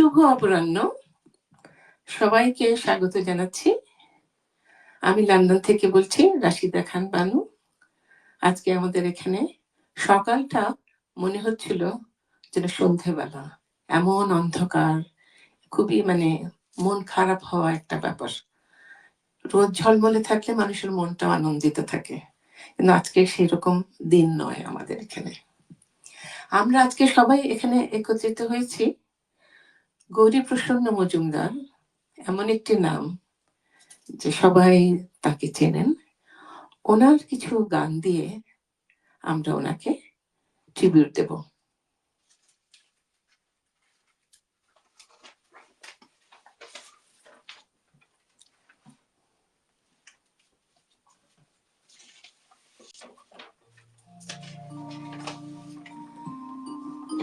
শুভ অপরাহ্ন, সবাইকে স্বাগত জানাচ্ছি। আমি লন্ডন থেকে বলছি, রাশিদা খান বানু। আজকে আমাদের এখানে সকালটা মনে হচ্ছিল যেন সন্ধেবেলা, এমন অন্ধকার, খুবই মন খারাপ হওয়া একটা ব্যাপার। রোদ ঝলমলে থাকলে মানুষের মনটা আনন্দিত থাকে, কিন্তু আজকে সেরকম দিন নয় আমাদের এখানে। আমরা আজকে সবাই এখানে একত্রিত হয়েছি গৌরীপ্রসন্ন মজুমদার, এমন একটি নাম যে সবাই তাকে চেনেন। ওনার কিছু গান দিয়ে আমরা ওনাকে ট্রিবিউট দেব।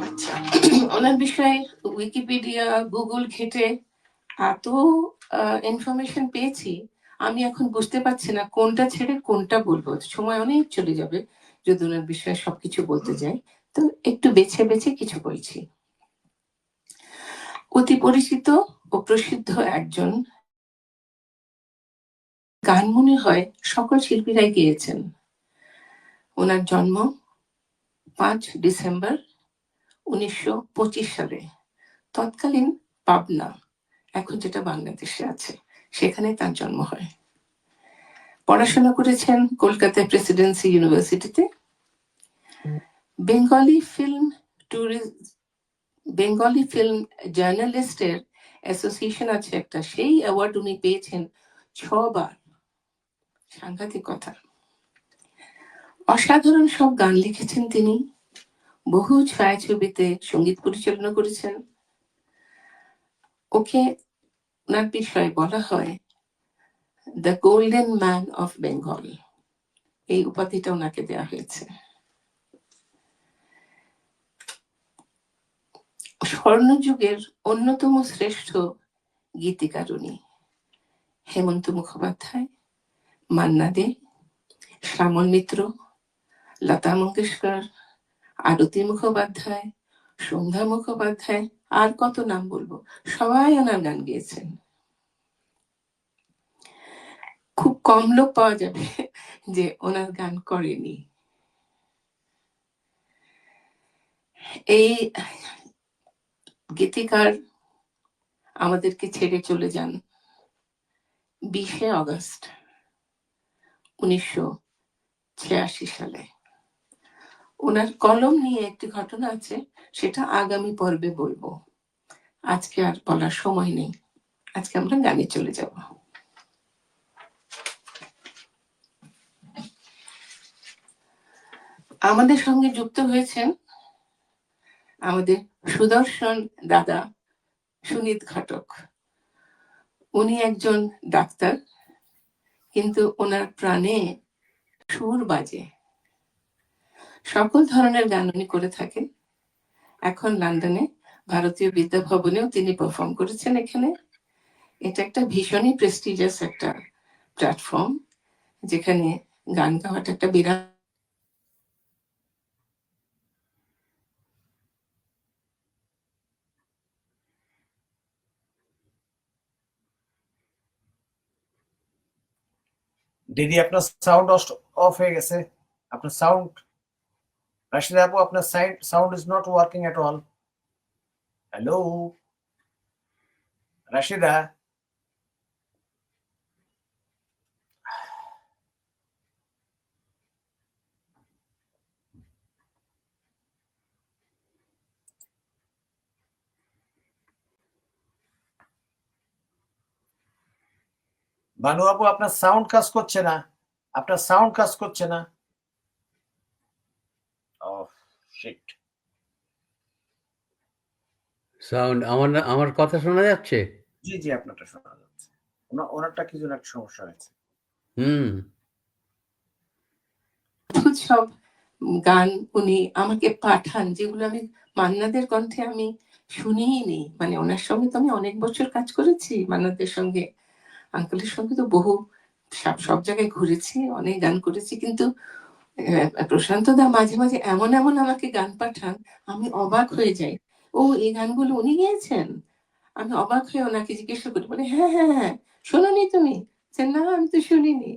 আচ্ছা, ওনার বিষয়ে উইকিপিডিয়া, গুগল ঘেটে এত ইনফরমেশন পেয়েছি, আমি এখন বুঝতে পারছি না কোনটা ছেড়ে কোনটা বলবো। সময় অনেক চলে যাবে যদি ওনার বিষয়ে সবকিছু বলতে যাই, তো একটু বেছে বেছে কিছু বলছি। অতি পরিচিত ও প্রসিদ্ধ একজন গান মনে হয় সকল শিল্পীরাই গেয়েছেন। ওনার জন্ম 5 ডিসেম্বর 1925 সালে তৎকালীন পাবনা, এখন যেটা বাংলাদেশে আছে, সেখানে তার জন্ম হয়। পড়াশোনা করেছেন কলকাতায় প্রেসিডেন্সি ইউনিভার্সিটিতে। বেঙ্গলি ফিল্ম জার্নালিস্টের অ্যাসোসিয়েশন আছে একটা, সেই অ্যাওয়ার্ড উনি পেয়েছেন 6 বার। সাংঘাতিক কথা। অসাধারণ সব গান লিখেছেন তিনি, বহু ছায়াছবিতে সঙ্গীত পরিচালনা করেছেন। ওকে, ওনার বিষয়ে বলা হয় the golden man of Bengal, এই উপাধিটা ওনাকে দেওয়া হয়েছে। স্বর্ণযুগের অন্যতম শ্রেষ্ঠ গীতিকার উনি। হেমন্ত মুখোপাধ্যায়, মান্না দে, শ্যামল মিত্র, লতা মঙ্গেশকর, আরতি মুখোপাধ্যায়, সন্ধ্যা মুখোপাধ্যায়, আর কত নাম বলবো, সবাই ওনার গান গেয়েছেন। খুব কম লোক পাওয়া যাবে যে ওনার গান করেনি। এই গীতিকার আমাদেরকে ছেড়ে চলে যান 20 আগস্ট 1986 সালে। ওনার কলম নিয়ে একটি ঘটনা আছে, সেটা আগামী পর্বে বলবো, আজকে আর বলার সময় নেই। আজকে আমরা গানে চলে যাব। আমাদের সঙ্গে যুক্ত হয়েছেন আমাদের সুদর্শন দাদা সুনীত ঘটক। উনি একজন ডাক্তার, কিন্তু ওনার প্রাণে সুর বাজে। সকল ধরনের গান উনি করে থাকেন। এখন লন্ডনে ভারতীয় বিদ্যা ভবনেও তিনি পারফর্ম করেছেন এখানে। এটা একটা ভীষণই প্রেস্টিজিয়াস একটা প্ল্যাটফর্ম, যেখানে গান গাওয়াটা একটা বিরাট। দিদি, আপনার সাউন্ড অফ হয়ে গেছে। আপনার সাউন্ড, রাশিদা আপু, আপনার sound is not working at all. Hello Rashida. Banu আপু, আপনার সাউন্ড কাজ করছে না, আপনার সাউন্ড কাজ করছে না। Oh shit. সাউন্ড আমার কথা শোনা যাচ্ছে? জি জি, আপনারটা শোনা যাচ্ছে। ওনারটা কি জন্য একটা সমস্যা হয়েছে। সব গান উনি আমাকে পাঠান, যেগুলো আমি মান্নাদের কণ্ঠে আমি শুনিই নি। ওনার সঙ্গে তো আমি অনেক বছর কাজ করেছি, মান্নাদের সঙ্গে, আঙ্কেলের সঙ্গে তো বহু সব জায়গায় ঘুরেছি, অনেক গান করেছি, কিন্তু প্রশান্ত দা মাঝে মাঝে এমন আমাকে গান পাঠান, আমি অবাক হয়ে যাই। ও, এই গানগুলো উনি গেয়েছেন, আমি অবাক হয়ে ওনাকে জিজ্ঞাসা করি, বলে হ্যাঁ হ্যাঁ হ্যাঁ, শোনোনি তুমি? না, আমি তো শুনিনি।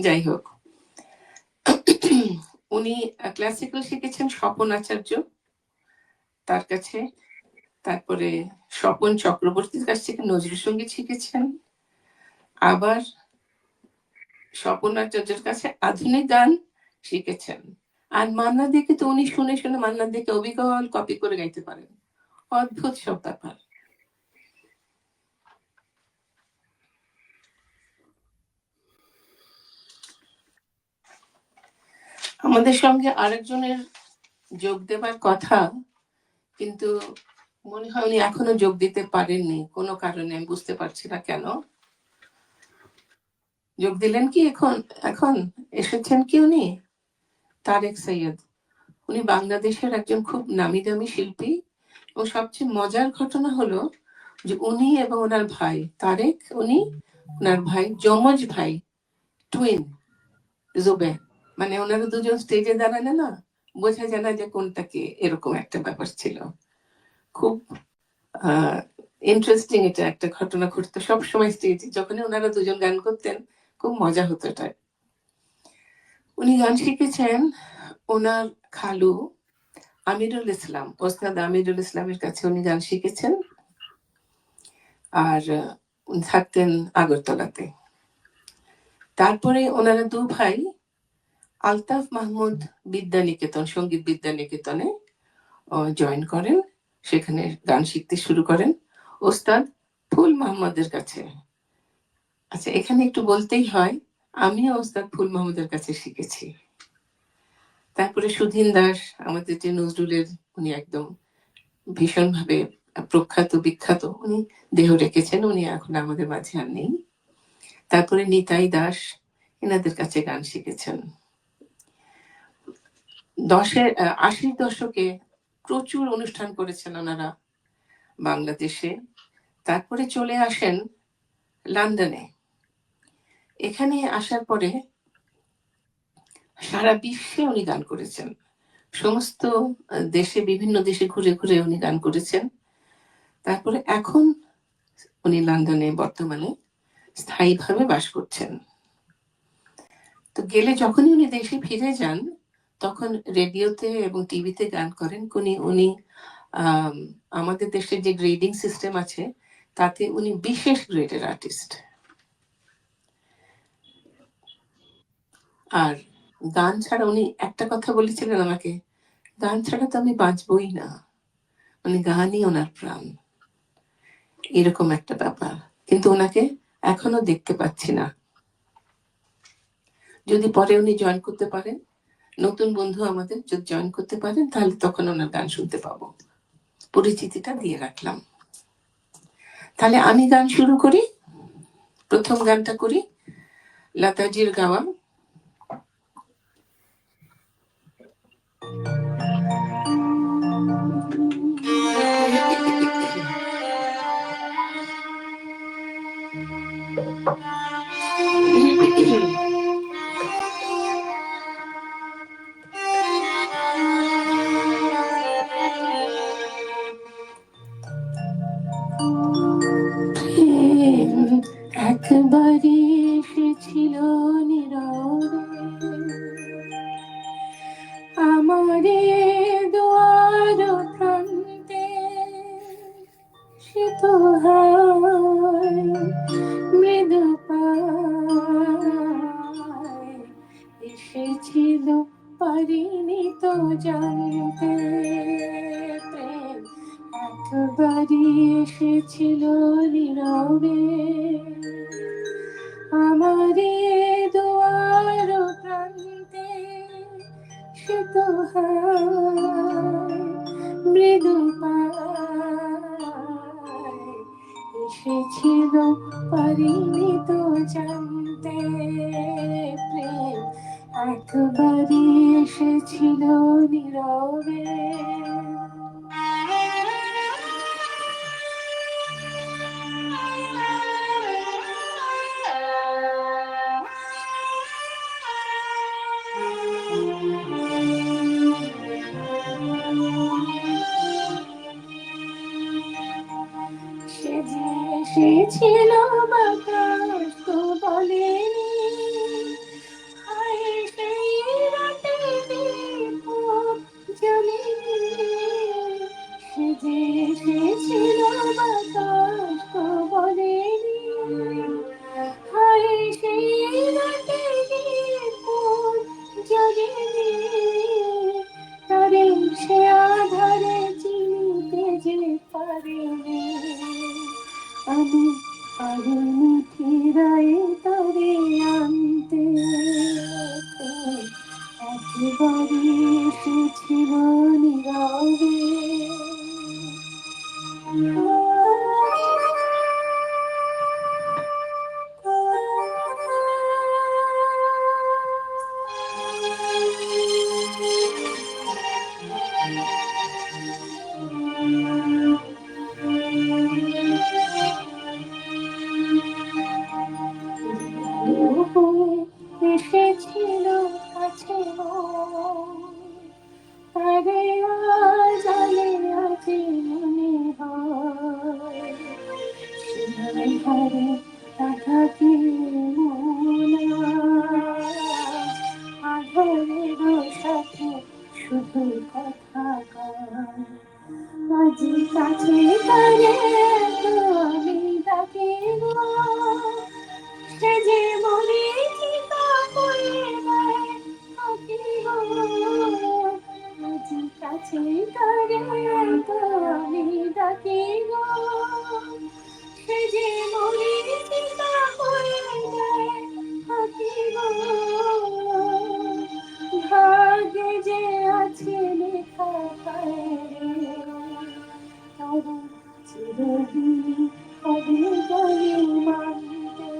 যাই হোক, উনি ক্লাসিক্যাল শিখেছেন স্বপন আচার্য তার কাছে, তারপরে স্বপন চক্রবর্তীর কাছ থেকে নজরুল সঙ্গীত শিখেছেন, আবার স্বপন আচার্যের কাছে আধুনিক গান শিখেছেন। আর মান্না দিকে তো উনি শুনে শুনে মান্না দিকে অবিকল কপি করে গাইতে পারেন। অদ্ভুত সব ব্যাপার। আমাদের সঙ্গে আরেকজনের যোগ দেবার কথা, কিন্তু মনে হয় উনি এখনো যোগ দিতে পারেননি কোনো কারণে, আমি বুঝতে পারছি না কেন। যোগ দিলেন কি এখন? এখন এসেছেন কি উনি? তারেক সৈয়দ। উনি বাংলাদেশের একজন খুব নামি দামি শিল্পী, এবং সবচেয়ে মজার ঘটনা হলো যে উনি এবং ওনার ভাই তারেক, উনি ওনার ভাই যমজ ভাই, টুইন জুবে, মানে ওনারা দুজন স্টেজে দাঁড়ালে না বোঝা যায় না যে কোনটা কে, এরকম একটা ব্যাপার ছিল। খুব ইন্টারেস্টিং এটা একটা ঘটনা ঘটতো সবসময় স্টেজে, যখনই ওনারা দুজন গান করতেন খুব মজা হতো এটা। উনি গান শিখেছেন ওনার খালু আমিরুল ইসলাম, ওস্তাদ আমিরুল ইসলামের কাছে উনি গান শিখেছেন, আর উনি থাকতেন আগরতলাতে। তারপরে ওনারা দু ভাই আলতাফ মাহমুদ বিদ্যানিকেতন, সঙ্গীত বিদ্যানিকেতনে জয়েন করেন, সেখানে গান শিখতে শুরু করেন ওস্তাদ ফুল মাহমুদের কাছে। আচ্ছা, এখানে একটু বলতেই হয়, আমিও ওস্তাদ ফুল মাহমুদের কাছে শিখেছি। তারপরে সুধীন দাস, আমাদের যে নজরুলের উনি একদম ভীষণভাবে প্রখ্যাত বিখ্যাত, উনি দেহ রেখেছেন, উনি এখন আমাদের মাঝে আর নেই। তারপরে নিতাই দাস, এনাদের কাছে গান শিখেছেন। 80 দশকে প্রচুর অনুষ্ঠান করেছেন ওনারা বাংলাদেশে। তারপরে চলে আসেন লন্ডনে। এখানে আসার পরে সারা বিশ্বে উনি গান করেছেন, সমস্ত দেশে, বিভিন্ন দেশে ঘুরে ঘুরে উনি গান করেছেন। তারপরে এখন উনি লন্ডনে বর্তমানে স্থায়ীভাবে বাস করছেন। তো গেলে যখনই উনি দেশে ফিরে যান তখন রেডিওতে এবং টিভিতে গান করেন। উনি আমাদের দেশের যে গ্রেডিং সিস্টেম আছে তাতে উনি বিশেষ গ্রেডের আর্টিস্ট। আর গান ছাড়া উনি একটা কথা বলেছিলেন আমাকে, গান ছাড়া তো আমি বাঁচবই না, মানে গানই ওনার প্রাণ, এরকম একটা ব্যাপার। কিন্তু ওনাকে এখনো দেখতে পাচ্ছি না। যদি পরে উনি জয়েন করতে পারেন, নতুন বন্ধু আমাদের যদি জয়েন করতে পারেন, তাহলে তখন ওনার গান শুনতে পাবো। পরিচিতিটা দিয়ে রাখলাম। তাহলে আমি গান শুরু করি। প্রথম গানটা করি লতাজির গাওয়া একবারই এসেছিল নীরবে আমারে দুয়ার প্রান্তে, সে তো হায় মৃদু পায় এসেছিল, পারিনি তো জানতে। প্রেম একবারই এসেছিল নীরবে আমারে দুয়ার প্রান্তে, সে তো মৃদু পায় এসেছিল, পারিনি তো জানতে। প্রেম একবারই এসেছিল নীরবে। এসেছিল বাতাস তো বলেনি, হায় সেই রাতে দীপক জ্বলেনি, সে যে এসেছিল বাতাস তো বলেনি, হায় সেই রাতে দীপক জ্বলেনি, তারে সে আধারে চিনতে যে পারেনি, আমি পারিনি ফিরায়ে তারে আনতে, একবারে এসেছিল নীরবে। এসেছিল কাছে তারে আজ আলে আজি মনে হয়, সীমায় ধারে তাকাতে আধারের সাথে শুধু কথা কয়, আজি কাছে তারে আমি ডাকি গো, সে যে মরীচিকা করে দেয় আঁকি গো, আজি কাছে তারে আমি ডাকি গো, সে যে মরীচিকা করে দেয় আঁকি গো, ভাগ্যে যে আছে লেখা তারা চিরদিন হবে বলে মানতে,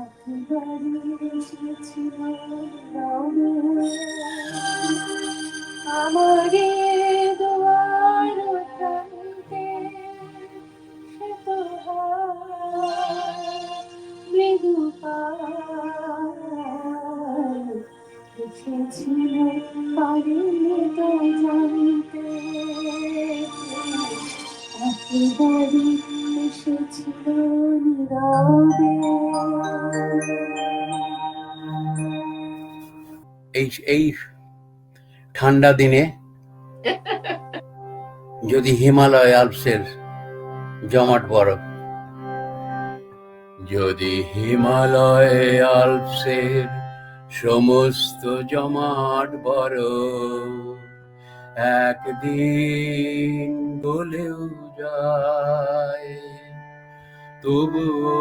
একেবারে এসেছিল রবে আমারে দুয়ার প্রান্তে, সে তো মৃদু পায় এসেছিল পারিনি তো জানতে, একেবারে এসেছিল নীরবে। এই ঠান্ডা দিনে যদি হিমালয় আল্পসের জমাট বরফ, যদি হিমালয় আল্পসের সমস্ত জমাট বরফ একদিন গলেও যায়, তবুও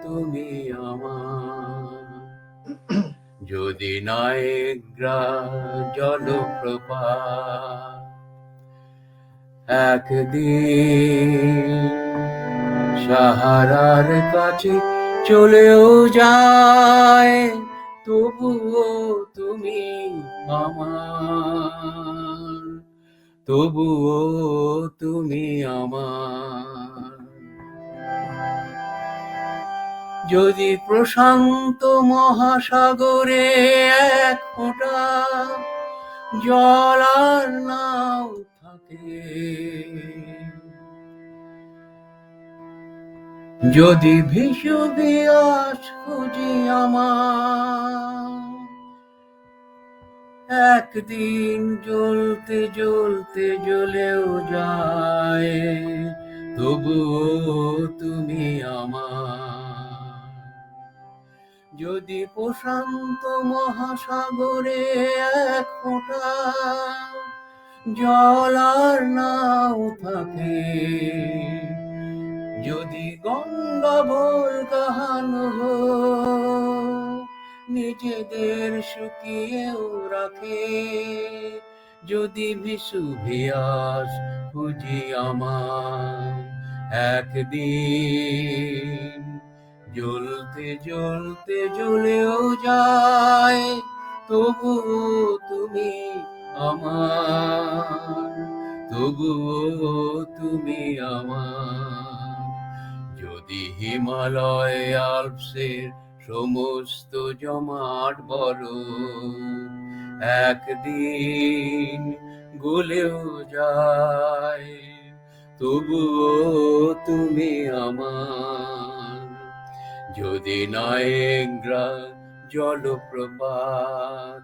তুমি আমার, যদি নায়েগ্রা জলপ্রপাত একদিন সাহারার কাছে চলেও যায়, তবুও তুমি আমার, তবুও তুমি আমার, যদি প্রশান্ত মহাসাগরে এক ফোঁটা জল আর নাও থাকে, যদি ভিসুভিয়াস খুঁজি আমার, একদিন জ্বলতে জ্বলতে জ্বলেও যায়, তবুও তুমি আমার, যদি প্রশান্ত মহাসাগরে এক ফোঁটা জল আর নাও থাকে, যদি গঙ্গা ভোলগা হানহো নিজেদের শুকিয়েও রাখে, যদি ভিসুভিয়াস খুঁজি আমার, একদিন জ্বলতে জ্বলতে জ্বলেও যায়, তবুও তুমি আমার, তবুও তুমি আমার, যদি হিমালয় আল্পসের সমস্ত জমাট বরফ একদিন গলেও যায়, তবুও তুমি আমার। যদি নায়েগ্রা জলপ্রপাত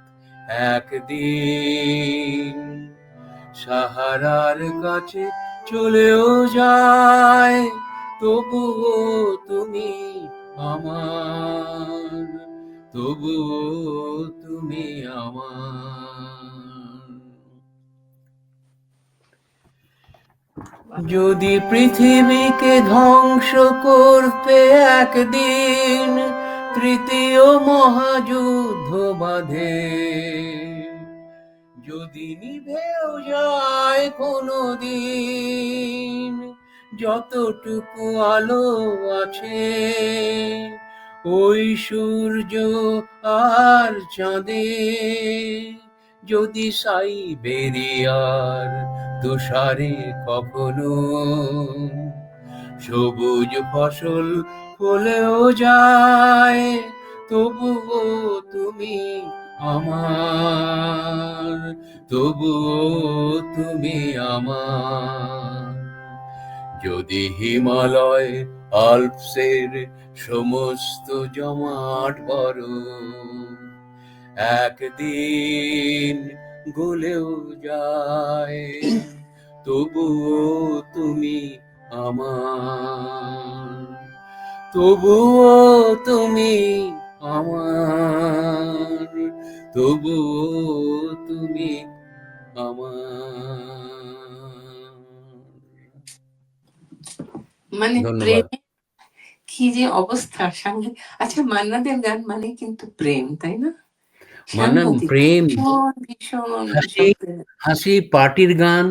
একদিন সাহারার কাছে চলেও যায়, তবুও তুমি আমার, তবুও তুমি আমার। যদি পৃথিবীকে ধ্বংস করতে একদিন তৃতীয় মহাযুদ্ধ বাধে, যদি নিভেও যায় কোনোদিন যতটুকু আলো আছে ওই সূর্য আর চাঁদে, যদি সাইবেরিয়ার তুষারে কখনো সবুজ ফসল ফলেও যায়, তবুও তুমি আমার, তবুও তুমি আমার। যদি হিমালয় আল্পসের সমস্ত জমাট বরফ একদিন গলেও যায়, তবুও তুমি আমার, তবুও তুমি আমার, তবুও তুমি আমার। মানে ধন্যবাদ। প্রেমে কি যে অবস্থা সাংঘাতিক। আচ্ছা, মান্নাদের গান মানে কিন্তু প্রেম, তাই না? মানে সাংঘাতিক, প্রেম, ভীষণ ভীষণ হাসি, ভীষণ প্রেম। হাসি, পার্টির গান,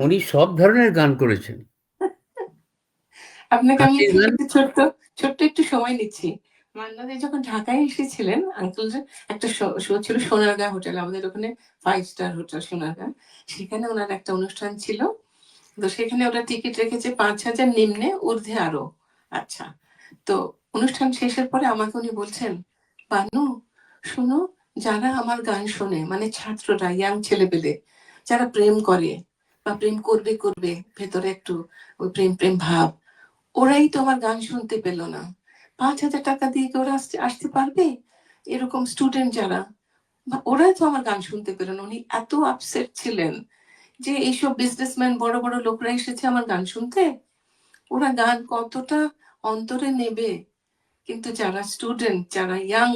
উনি সব ধরনের গান করেছেন। আপনাকে আমি হাসির গান। একটু ছোট্ট ছোট্ট একটু সময় নিচ্ছি। মান্না দে যখন ঢাকায় এসেছিলেন, আঙ্কেল একটা শো ছিল সোনারগাঁ হোটেল, আমাদের ওখানে 5 স্টার হোটেল সোনারগাঁ, সেখানে ওনার একটা অনুষ্ঠান ছিল। তো সেখানে ওরা টিকিট রেখেছে 5,000 নিম্নে, ঊর্ধ্বে আরো। আচ্ছা, তো অনুষ্ঠান শেষের পরে আমাকে উনি বলছেন, বানু শুনো, যারা আমার গান শোনে, মানে ছাত্ররা, ইয়াং ছেলেপেলে যারা প্রেম করে বা প্রেম করবে করবে ভেতরে একটু ওই প্রেম প্রেম ভাব, ওরাই তো আমার গান শুনতে পেল না। 5,000 টাকা দিয়ে কি ওরা আসতে পারবে? এরকম স্টুডেন্ট যারা, ওরাই তো আমার গান শুনতে পেল না। উনি এত আপসেট ছিলেন যে এইসব বিজনেসম্যান বড় বড় লোকরা এসেছে আমার গান শুনতে, ওরা গান কতটা অন্তরে নেবে। কিন্তু যারা স্টুডেন্ট, যারা ইয়াং,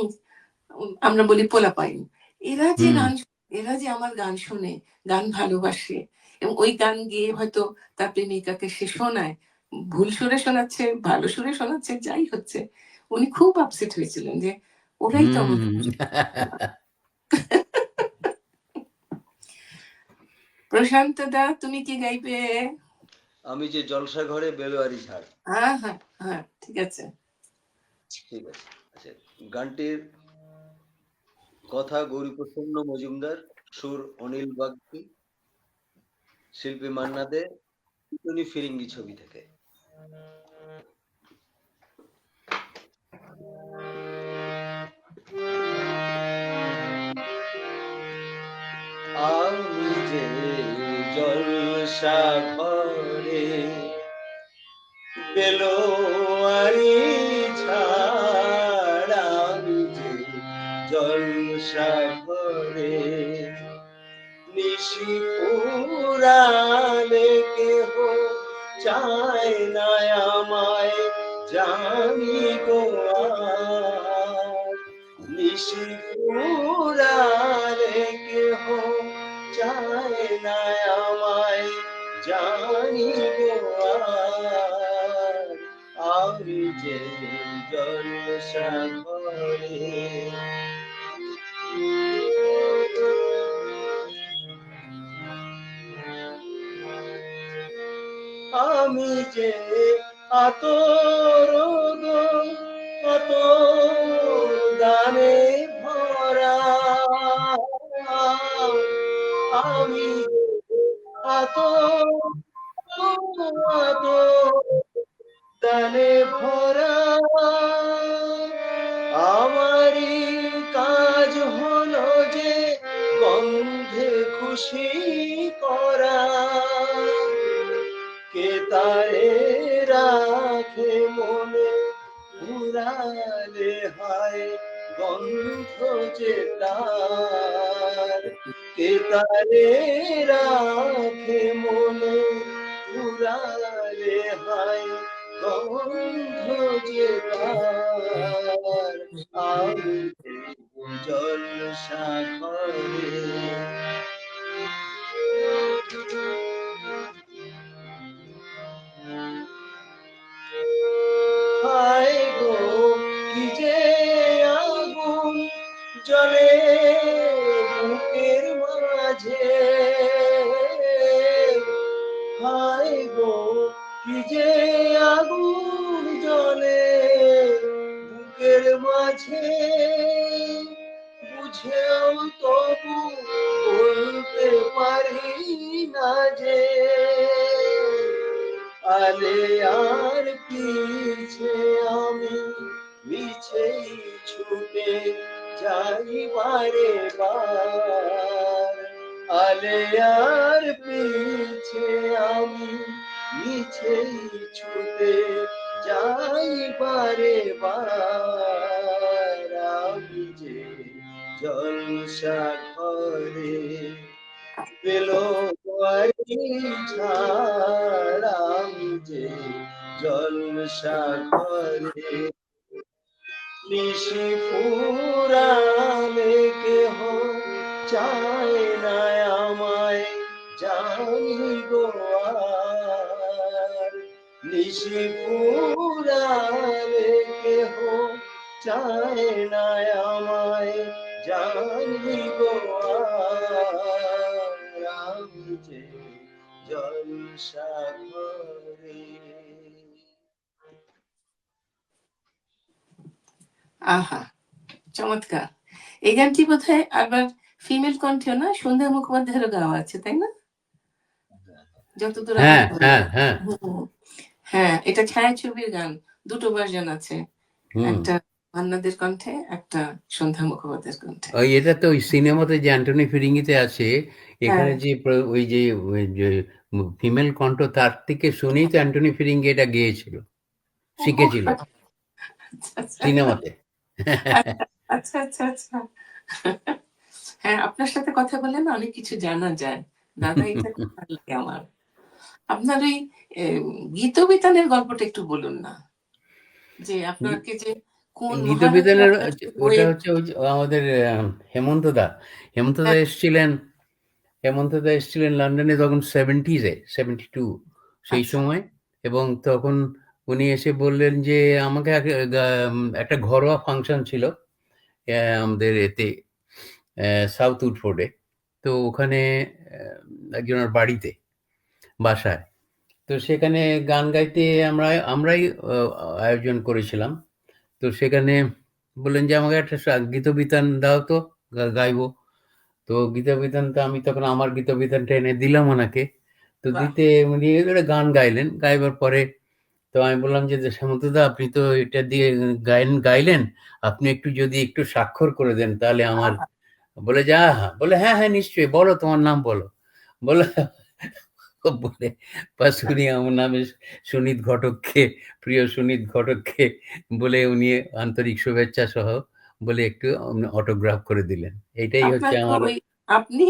আমরা বলি পোলাপাইন, এরা যে গান, এরা যে আমার গান শুনে, গান ভালোবাসে, এবং ওই গান গিয়ে হয়তো তার প্রেমিকাকে সে শোনায়, ভুল সুরে শোনাচ্ছে, ভালো সুরে শোনাচ্ছে, যাই হচ্ছে, উনি খুব আপসেট হয়েছিলেন যে ওরাই তো আমার। প্রশান্ত দা, তুমি কি গাইবে? আমি যে জলসা ঘরে বেলোয়ারি ঝাড়। হ্যাঁ হ্যাঁ হ্যাঁ, ঠিক আছে। ঠিক আছে। আচ্ছা, গানটির কথা গৌরীপ্রসন্ন মজুমদার, সুর অনিল বাগচি, শিল্পী মান্না দে, টুনি ফিরিঙ্গি ছবি থেকে। আমি যে জলসা ঘরে বেলোয়ারি ঝাড়, আমি যে জলসা ঘরে নিশি পুরালে কেহ চায় না আমায়, জানি গো নিশি পুরালে কেহ চায় না আমায়, জানি গো আমি যে জলসা ঘরে। আমি যে আতর কত দানে ভরা, আমি আতর দানে ভরা, আমারই কাজ হলো যে গন্ধে খুশি করা, কে তারে রাখে মনে উড়ালে হায় গন্ধ যে তার কে তারে রাখে মনে উড়ালে হায় গন্ধ যে তার আমি জলসা করে হায় গো কি যে আগুন জ্বলে বুকের মাঝে হায় গো কি যে আগুন জ্বলে বুকের মাঝে বুঝেও তবু বলতে পারি না যে আলে আর পিছে আমি মিছেই ছুটে যাই বারে বার আলে আর পিছে আমি মিছেই ছুটে যাই বারে বার আমি যে জলসা করে পেলো ঝাড় আমি যে জলসা করে নিশি ফুরালে কেহ চায় না আমায় জানি গো আর নিশি ফুরালে কেহ চায় না আমায় জানি গো আর আমি যে জলসা করে আহা, চমৎকার। এই গানটি বোধহয় আবার ফিমেল কণ্ঠেও না, সন্ধ্যা মুখোপাধ্যায়েরও গাওয়া আছে, তাই না? যতদূর হ্যাঁ আমার হ্যাঁ হ্যাঁ হুম, হ্যাঁ, এটা ছায়াছবির গান, দুটো ভার্জন আছে, হুম একটা মান্নাদের কণ্ঠে, একটা সন্ধ্যা মুখোপাধ্যায়ের কণ্ঠে। ওই এটা তো ওই সিনেমাতে যে অ্যান্টনি ফিরিঙ্গিতে আছে, এখানে হ্যাঁ, ওই যে ফিমেল কণ্ঠ তার থেকে শুনেই তো অ্যান্টনি ফিরিঙ্গি এটা গেয়েছিল, ও, শিখেছিল আচ্ছা আচ্ছা সিনেমাতে। আচ্ছা আচ্ছা আচ্ছা। হ্যাঁ, আপনার সাথে কথা বলে না অনেক কিছু জানা যায় দাদা, এটা খুব ভালো লাগে আমার। আপনার ওই গীতবিতানের গল্পটা একটু বলুন না, যে আপনাকে যে কোন মহারথী গীতবিতানের আপনার ওটা বইয়ের। হচ্ছে ওই যে আমাদের হেমন্ত দা হ্যাঁ, হেমন্ত দা এসেছিলেন লন্ডনে তখন 72 সেই আচ্ছা, সময়। এবং তখন উনি এসে বললেন যে আমাকে একটা ঘরোয়া ফাংশন ছিল আমাদের এতে সাউথ উডফোর্ডে। তো ওখানে একজনের বাড়িতে বাসায়, তো সেখানে গান গাইতে আমরাই আয়োজন করেছিলাম। তো সেখানে বললেন যে আমাকে একটা গীতবিতান দাও তো, গাইবো। তো গীতবিতানটা আমি তখন আমার গীতবিতানটা এনে দিলাম ওনাকে। তো বাহ, দিতে উনি একটা গান গাইলেন, গাইবার পরে তো আমি বললাম যে হেমন্তদা আপনি তো এটা দিয়ে গাইলেন, আপনি যদি একটু স্বাক্ষর করে দেন তাহলে আমার। আহা, বলে যে বলে হ্যাঁ হ্যাঁ নিশ্চয়ই, বলো তোমার নাম বলো। বলে বলে পাশ উনি আমার নামে সুনীত ঘটককে, প্রিয় সুনীত ঘটককে বলে উনি আন্তরিক শুভেচ্ছা সহ বলে একটু অটোগ্রাফ করে দিলেন। এটাই হচ্ছে আপনার তো আমার ওই আপনি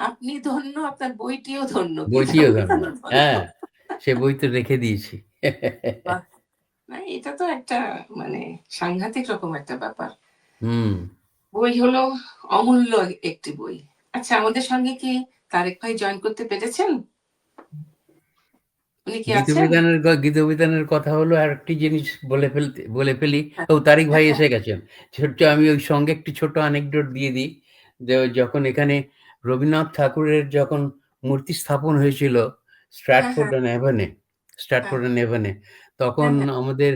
আপনি ধন্য, আপনার বইটিও ধন্য, বইটিও ধন্য। গীতবিতানও ধন্য। হ্যাঁ, সে বই তো রেখে দিয়েছি। বাহ, না এটা তো একটা মানে সাংঘাতিক রকম একটা ব্যাপার। হুম। বই হলো অমূল্য একটি বই। আচ্ছা, আমাদের সঙ্গে কি তারেক ভাই জয়েন করতে পেরেছেন? উনি কি আছেন? গীতবিতানের কথা হলো আর একটি জিনিস বলে ফেলি। হ্যাঁ, ও তারিক ভাই হ্যাঁ, এসে গেছেন। ছোট্ট আমি ওই সঙ্গে একটি ছোট অ্যানেকডোট দিয়ে দিই। যে যখন এখানে রবীন্দ্রনাথ ঠাকুরের যখন মূর্তি স্থাপন হয়েছিল হ্যাঁ, হ্যাঁ, স্ট্র্যাটফোর্ড অন এভনে, তখন হ্যাঁ, হ্যাঁ, আমাদের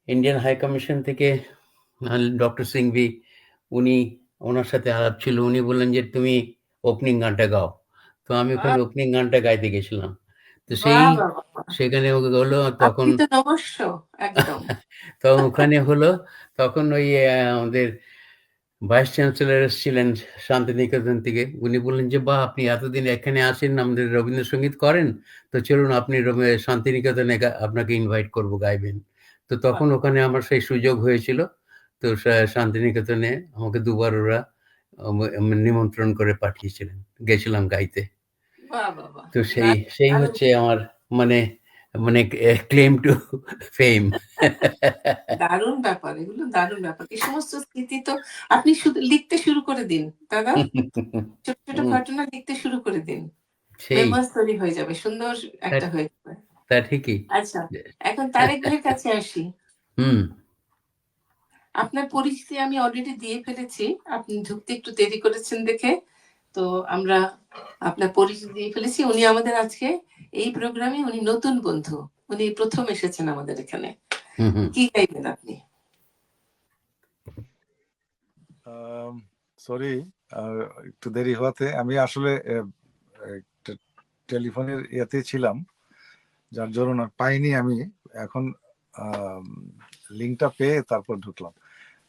ইন্ডিয়ান হাই কমিশন থেকে ডক্টর সিংভি, উনি ওনার সাথে আলাপ ছিল। উনি বললেন যে তুমি ওপেনিং গানটা গাও। তো আমি ওখানে বাহ, ওপেনিং গানটা গাইতে গেছিলাম। তো বাহ, বাহ, বাহ। সেখানে হলো তখন আপনি তো নমস্য একদম। তখন ওখানে হলো তখন ওই আমাদের ভাইস চ্যান্সেলর এসেছিলেন শান্তিনিকেতন থেকে। উনি বললেন যে, "বাহ! আপনি এতদিন এখানে আসেন, আমাদের রবীন্দ্রসঙ্গীত করেন। তো চলুন আপনি শান্তিনিকেতনে আপনাকে ইনভাইট করব, গাইবেন।" তো তখন ওখানে আমার সেই সুযোগ হয়েছিল। তো শান্তিনিকেতনে আমাকে ২ বার ওরা নিমন্ত্রণ করে পাঠিয়েছিলেন। গেছিলাম গাইতে। বাহ বাহ বাহ, তো সেই দারুণ হচ্ছে আমার মানে মানে ক্লেম টু ফেম। দারুণ ব্যাপার, এগুলো দারুণ ব্যাপার। এই সমস্ত স্মৃতি তো আপনি শুধু লিখতে শুরু করে দিন দাদা, ছোট ছোট হুম, ঘটনা লিখতে শুরু করে দিন, সেই মেমোস তৈরি হয়ে যাবে, সুন্দর তা একটা হয়ে যাবে। তা ঠিকই। আচ্ছা, এখন তারেক ভাইয়ের কাছে আসি। হুম, আপনার পরিচিতি আমি অলরেডি দিয়ে ফেলেছি, আপনি ঢুকতে একটু দেরি করেছেন দেখে। তো আমরা আপনার পরিচিতি দিয়ে ফেলেছি। উনি আমাদের আজকে এই প্রোগ্রামে উনি নতুন বন্ধু, উনি প্রথম এসেছেন আমাদের এখানে। হুম, হুম। কি গাইবেন আপনি? সরি, একটু দেরি হওয়াতে আমি আসলে একটা টেলিফোনের ইয়েতে ছিলাম, যার জন্য পাইনি আমি। এখন লিঙ্কটা পেয়ে তারপর ঢুকলাম।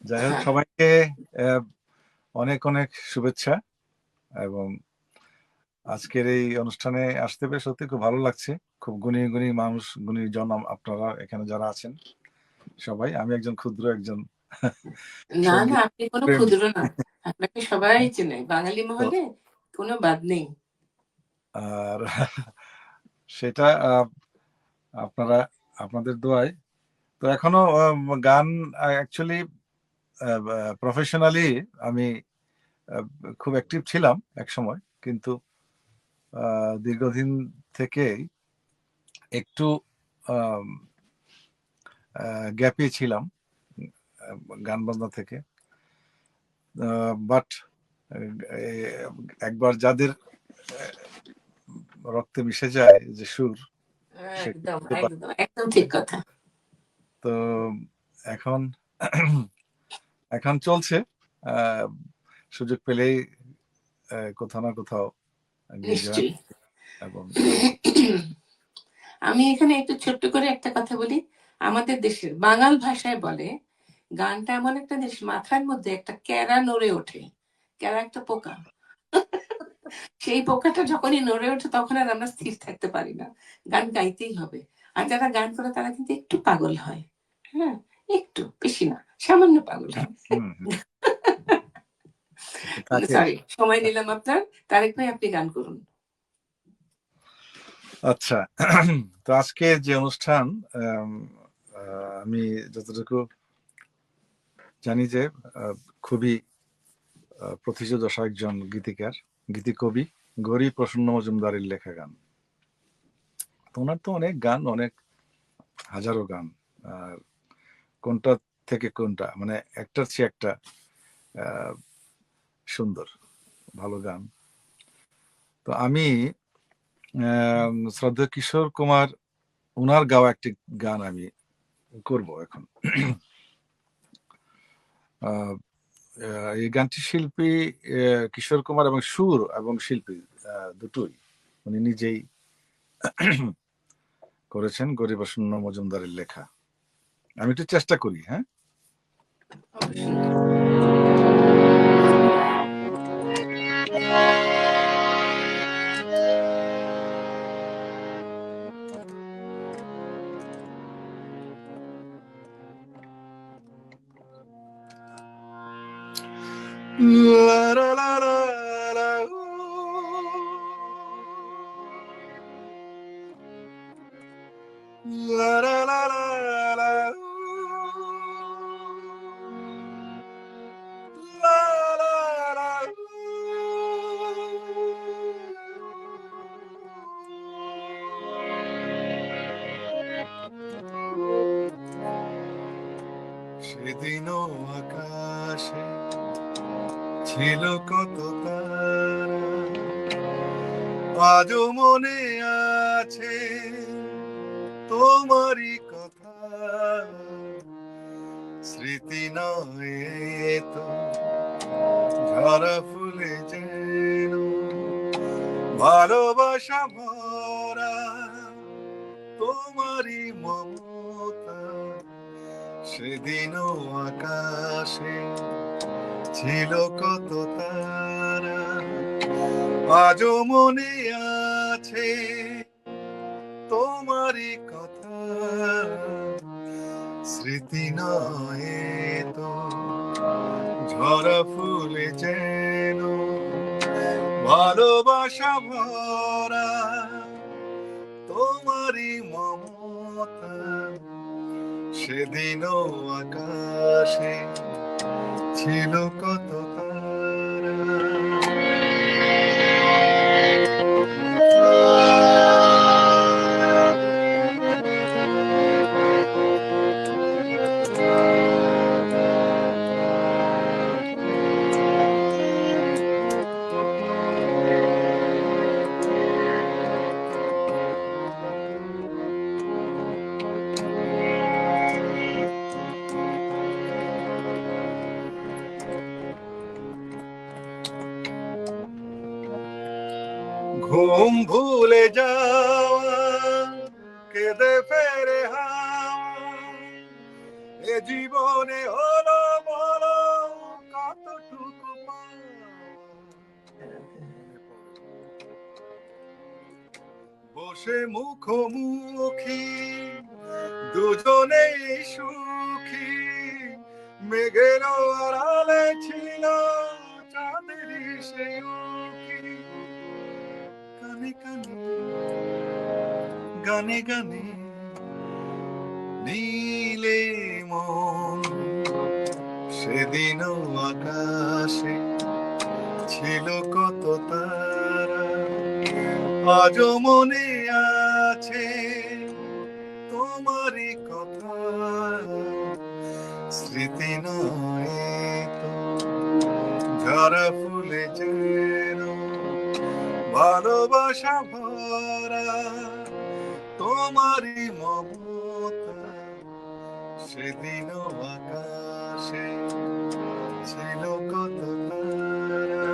যাই হোক, হ্যাঁ, সবাইকে অনেক অনেক শুভেচ্ছা, এবং আজকের এই অনুষ্ঠানে আসতে পেরে সত্যি খুব ভালো লাগছে। খুব গুণী গুণী মানুষ, গুণী জন আপনারা এখানে যারা আছেন সবাই। আমি একজন ক্ষুদ্র একজন না না, সঙ্গীত আপনি কোনো প্রেমী। ক্ষুদ্র না, আপনাকে সবাই চেনে বাঙালি তো মহলে, কোনো বাদ নেই। আর সেটা আপনারা আপনাদের দোয়ায় তো এখনো গান অ্যাকচুয়ালি প্রফেশনালি আমি আহ, খুব অ্যাক্টিভ ছিলাম এক সময়, কিন্তু দীর্ঘদিন থেকেই একটু গ্যাপে ছিলাম গান বাজনা থেকে। বাট একবার যাদের রক্তে মিশে যায় যে সুর, সেটা একদম বুঝতে পারে। একদম একদম ঠিক কথা। তো এখন এখন চলছে, আহ, সুযোগ পেলেই কোথাও না কোথাও গিয়ে জয়েন, নিশ্চয়ই। এবং আমি এখানে একটু ছোট্ট করে একটা কথা বলি। আমাদের দেশের বাঙাল ভাষায় বলে, গানটা এমন একটা জিনিস, মাথার মধ্যে একটা ক্যারা নড়ে ওঠে। ক্যারা একটা পোকা, সেই পোকাটা যখনই নড়ে ওঠে তখন আর আমরা স্থির থাকতে পারি না, গান গাইতেই হবে। আর যারা গান করে তারা কিন্তু একটু পাগল হয়, হ্যাঁ, একটু, বেশি না, সামান্য পাগল হয়। হুম, থাকে। সরি, সময় নিলাম আপনার। তারেক ভাই, আপনি গান করুন। আচ্ছা, তো আজকে যে অনুষ্ঠান, আমি যতটুকু জানি যে খুবই প্রথিতযশা একজন গীতিকার, গীতিকবি গৌরী প্রসন্ন মজুমদারের লেখা গান। তো ওনার তো অনেক গান, অনেক হাজারো গান, আর কোনটা থেকে কোনটা মানে একটার চেয়ে একটা আহ, সুন্দর ভালো গান। তো আমি শ্রদ্ধেয় কিশোর কুমার, ওনার গাওয়া একটি গান আমি করব এখন। আহ, এই গানটি শিল্পী কিশোর কুমার, এবং সুর এবং শিল্পী দুটোই উনি নিজেই করেছেন, গরিবাসন্ন মজুমদারের লেখা। আমি একটু চেষ্টা করি, হ্যাঁ। অবশ্যই। La la la la la, la la la la la, la la la. সেদিনও আকাশে ছিল কত তারা, আজও মনে আছে তোমারই কথা। স্মৃতি নয় তো ঝরা ফুলে যেন ভালোবাসা ভরা তোমারই মমতা। সেদিনও আকাশে ছিল কত তারা, আজও মনে আছে তোমারই কথা। স্মৃতি নয় তো ঝরা ফুলে যেন ভালোবাসা ভরা তোমারই মমতা। সেদিনও আকাশে ছিল কত তারা। ঘুম ভুলে যাওয়া, কেঁদে ফেরে হাওয়া, এ জীবনে হলো বলো কতটুকু পাওয়া। বসে মুখোমুখি দুজনেই সুখী, মেঘের আড়ালে ছিল চাঁদেরই সেই উঁকি। কানে কানে গানে গানে নীলে মন, সেদিনও আকাশে ছিল কত তারা। আজও মনে আছে তোমারই কথা। স্মৃতি নয় তো ঝরা ফুলে যেন ভালোবাসা ভরা তোমারই মমতা। সেদিনও আকাশে ছিল কত তারা।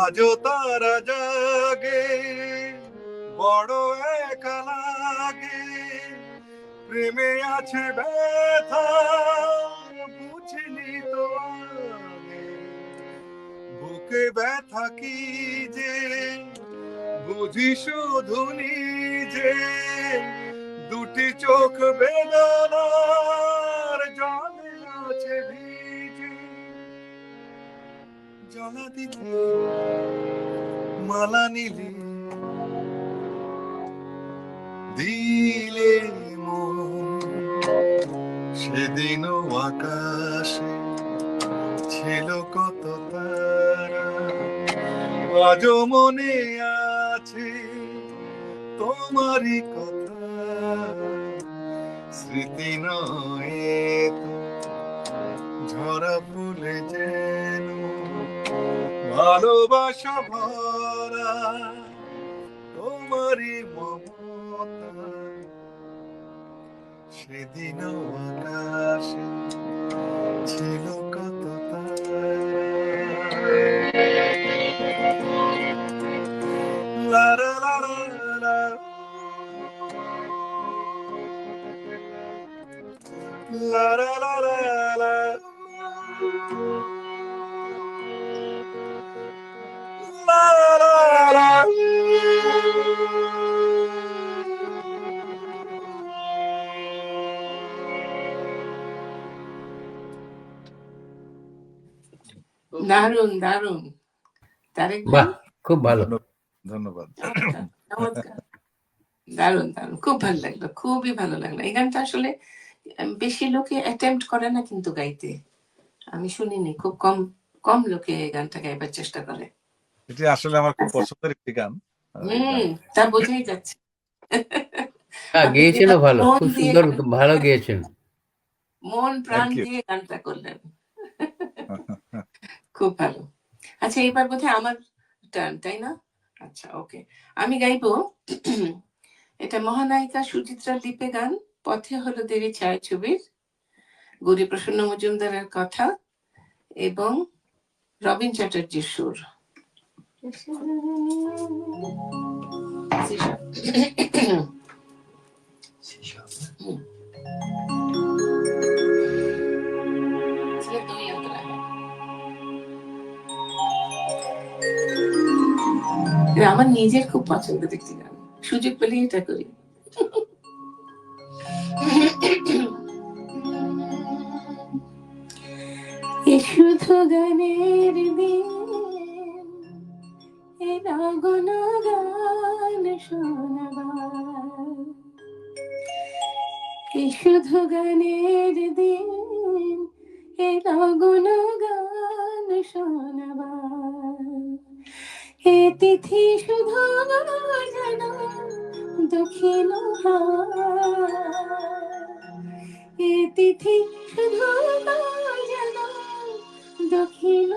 আজও তারা জাগে, বড় একা লাগে, প্রেমে আছে ব্যথা বুঝিনি তো আগে। বুকে ব্যথা কি যে বুঝি শুধু নিজে, দুটি চোখ বেদনার জলে আছে ভিজে। জলা দিলে মালা নিলে দিলে মন, সেদিনও আকাশে ছিল কত তারা। আজও মনে আছে তোমারই কথা। স্মৃতি নয় তো ঝরা ফুলে যেন ভালোবাসা ভরা তোমারই মমতা। সেদিনও আকাশে ছিল কত তারা। লা লা লা লা লা লা লা লা লা লা লা লা। দারুণ দারুণ তারেক ভাই, বাহ, খুব ভালো। ধন্যবাদ। চমৎকার চমৎকার, দারুণ দারুণ, খুব ভালো লাগলো, খুবই ভালো লাগলো। এই গানটা আসলে বেশি লোকে অ্যাটেম্প্ট করে না কিন্তু গাইতে, আমি শুনিনি, খুব কম কম লোকে এই গানটা গাইবার চেষ্টা করে। এটি আসলে আমার খুব পছন্দের একটি গান। তা বোঝাই যাচ্ছে। আপনি গেয়েছেনও ভালো, মন খুব দিয়ে সুন্দর, ভালো গেয়েছেন। মন প্রাণ Thank you. দিয়ে গানটা করলেন, খুব ভালো। আচ্ছা, এবার বোধহয় আমার টার্ন, তাই না? আচ্ছা, ওকে, আমি গাইবো। এটা মহানায়িকা সুচিত্রা দ্বীপে গান, পথে হলো দেরি ছায়াছবির, গৌরীপ্রসন্ন মজুমদারের কথা এবং রবীন চ্যাটার্জির সুর। এটা আমার নিজের খুব পছন্দের একটি গান, সুযোগ পেলে এটা করি। এ শুধু গানের দিন, এ রাগন গান শোনাবার, এ শুধু গানের দিন, এ রাগন গান শোনাবার, এ তিথি শুধু যেন দক্ষিণ এ তিথি শুধু যেন দক্ষিণ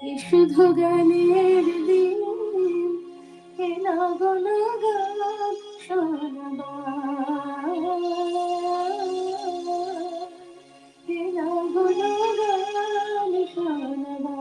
এ শুধু গানের দিন, এ লগন গান শোনাবার, এ লগন গান শোনাবার।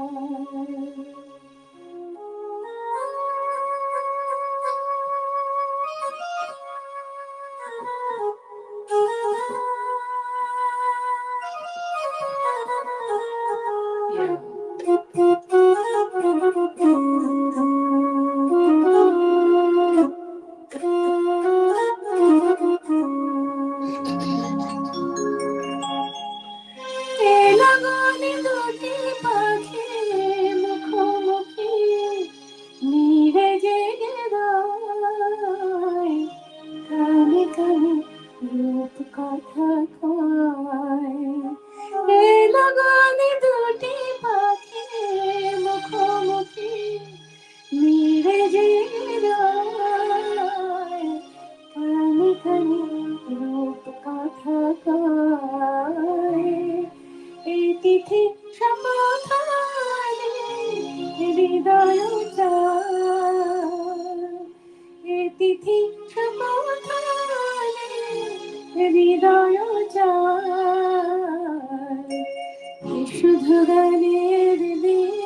শুধু গানের দিন,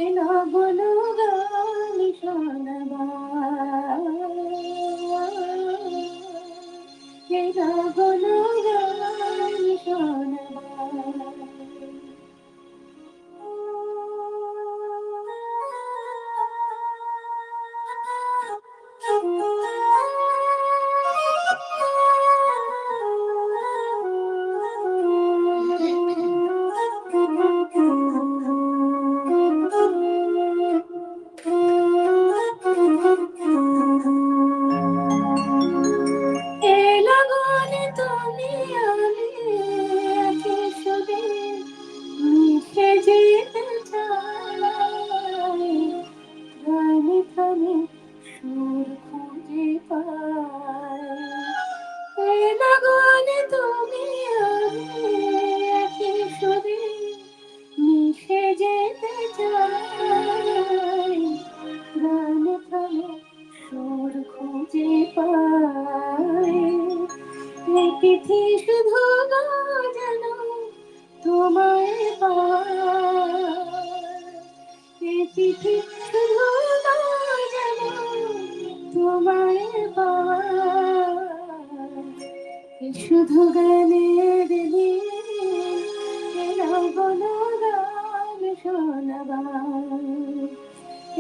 এ লগন গান শোনাবার, এ লগন গান শোনাবার। তিথি শুধু যেন তোমায় পাই, তিথি শুধু যেন তোমায় পাই, শুধু গানের দিন, এ লগন গান শোনাবার,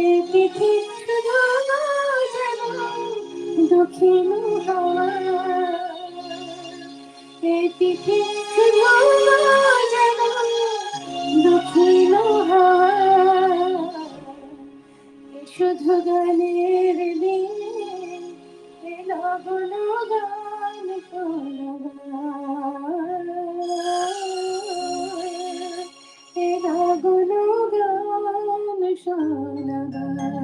এ তিথি শুধু যেন দক্ষিণ এ তিথি শুধু যেন দক্ষিণ শুধু গানের দিন, এ লগন গান শোনাবার, এ লগন গান শোনাবার।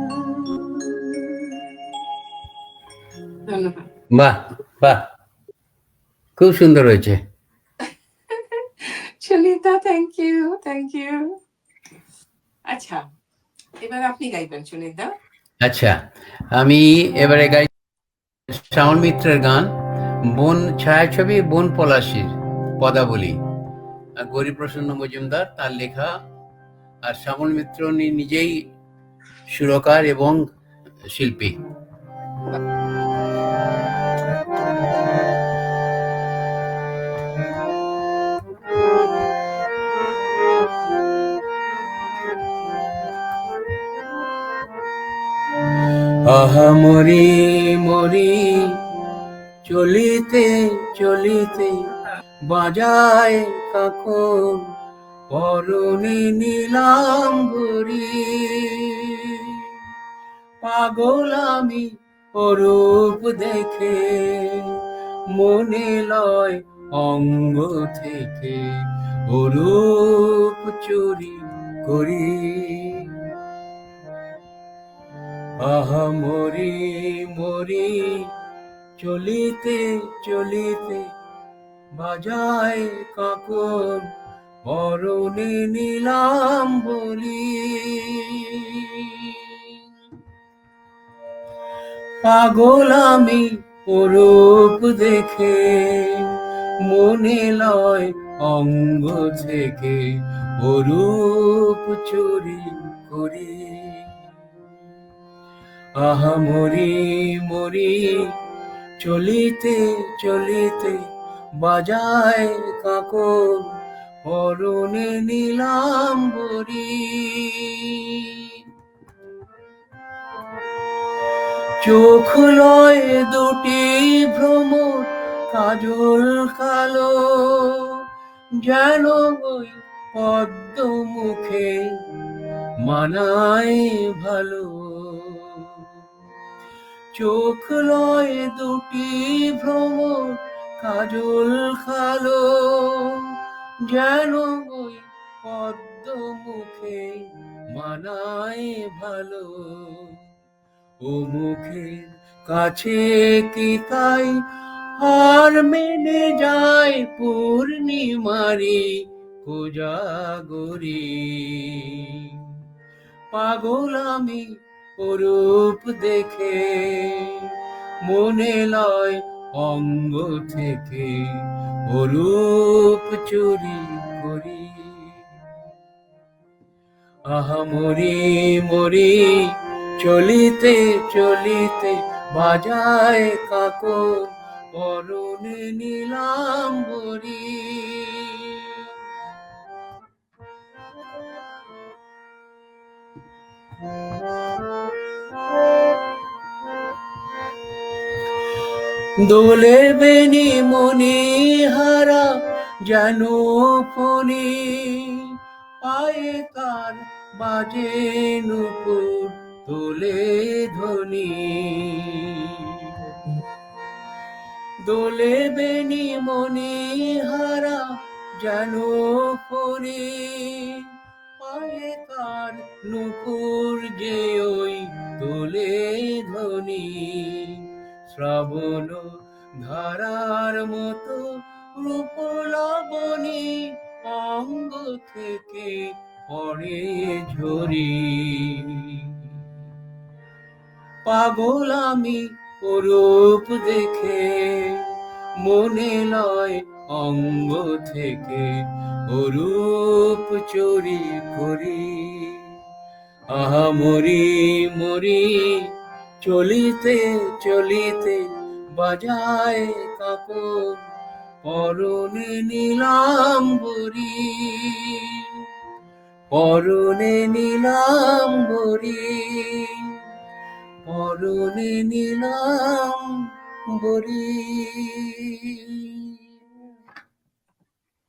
ধন্যবাদ। বাহ বাহ, খুব সুন্দর হয়েছে। Sunita, thank you, thank you. আচ্ছা, এবার আপনি গাইবেন সুনীতা। আচ্ছা, আমি এবারে গাই শ্যামল মিত্রের গান বন ছায়াছবি বন পলাশির পদাবলী। আর গৌরীপ্রসন্ন মজুমদার তার লেখা, আর শ্যামল মিত্র উনি নিজেই সুরকার এবং শিল্পী। আহা মরি মরি চলিতে চলিতে বাজায় কাকন পরনে নীলাম্বরী। পাগল আমি অরূপ দেখে মনে লয় অঙ্গ থেকে অরূপ চুরি করি। আহা মরি মরি চলিতে চলিতে বাজায় কাকন পরনে নীলাম্বরী। পাগল আমি অরূপ দেখে মনে লয় অঙ্গ থেকে অরূপ চুরি করি। আহা মরি মরি চলিতে চলিতে বাজায় কাকন পরনে নীলাম্বরী। চোখ লয় দুটি ভ্রমর কাজল কালো, যেন ওই পদ্ম মুখে মানায় ভালো। চোখ লয় দুটি ভ্রমর কাজল কালো, যেন ওই পদ্ম মুখে মানায় ভালো। ও মুখের কাছে কি তাই হার মেনে যায় পূর্ণিমারি কোজাগরী। পাগল আমি অরূপ দেখে মনে লয় অঙ্গ থেকে অরূপ চুরি করি। আহা মরি মরি চলিতে চলিতে বাজায় কাকন পরনে নীলাম্বরী। দোলে বেনি মনি হারা যেন ফণি, পায়ে তার বাজে নুপুর তোলে ধ্বনি। দোলে বেনি মনি হারা যেন ফণি, পায়ে তার নুপুর যে ওই তোলে ধ্বনি। শ্রাবণ ধারার মতো রূপ লাবণী অঙ্গ থেকে পড়ে ঝরি। পাগল আমি অরূপ দেখে মনে লয় অঙ্গ থেকে অরূপ চুরি করি। আহা মরি মরি চলিতে চলিতে বাজায় কাকন পরনে নীলাম্বরী। পরনে নীলাম্বরী, পরনে নীলাম্বরী।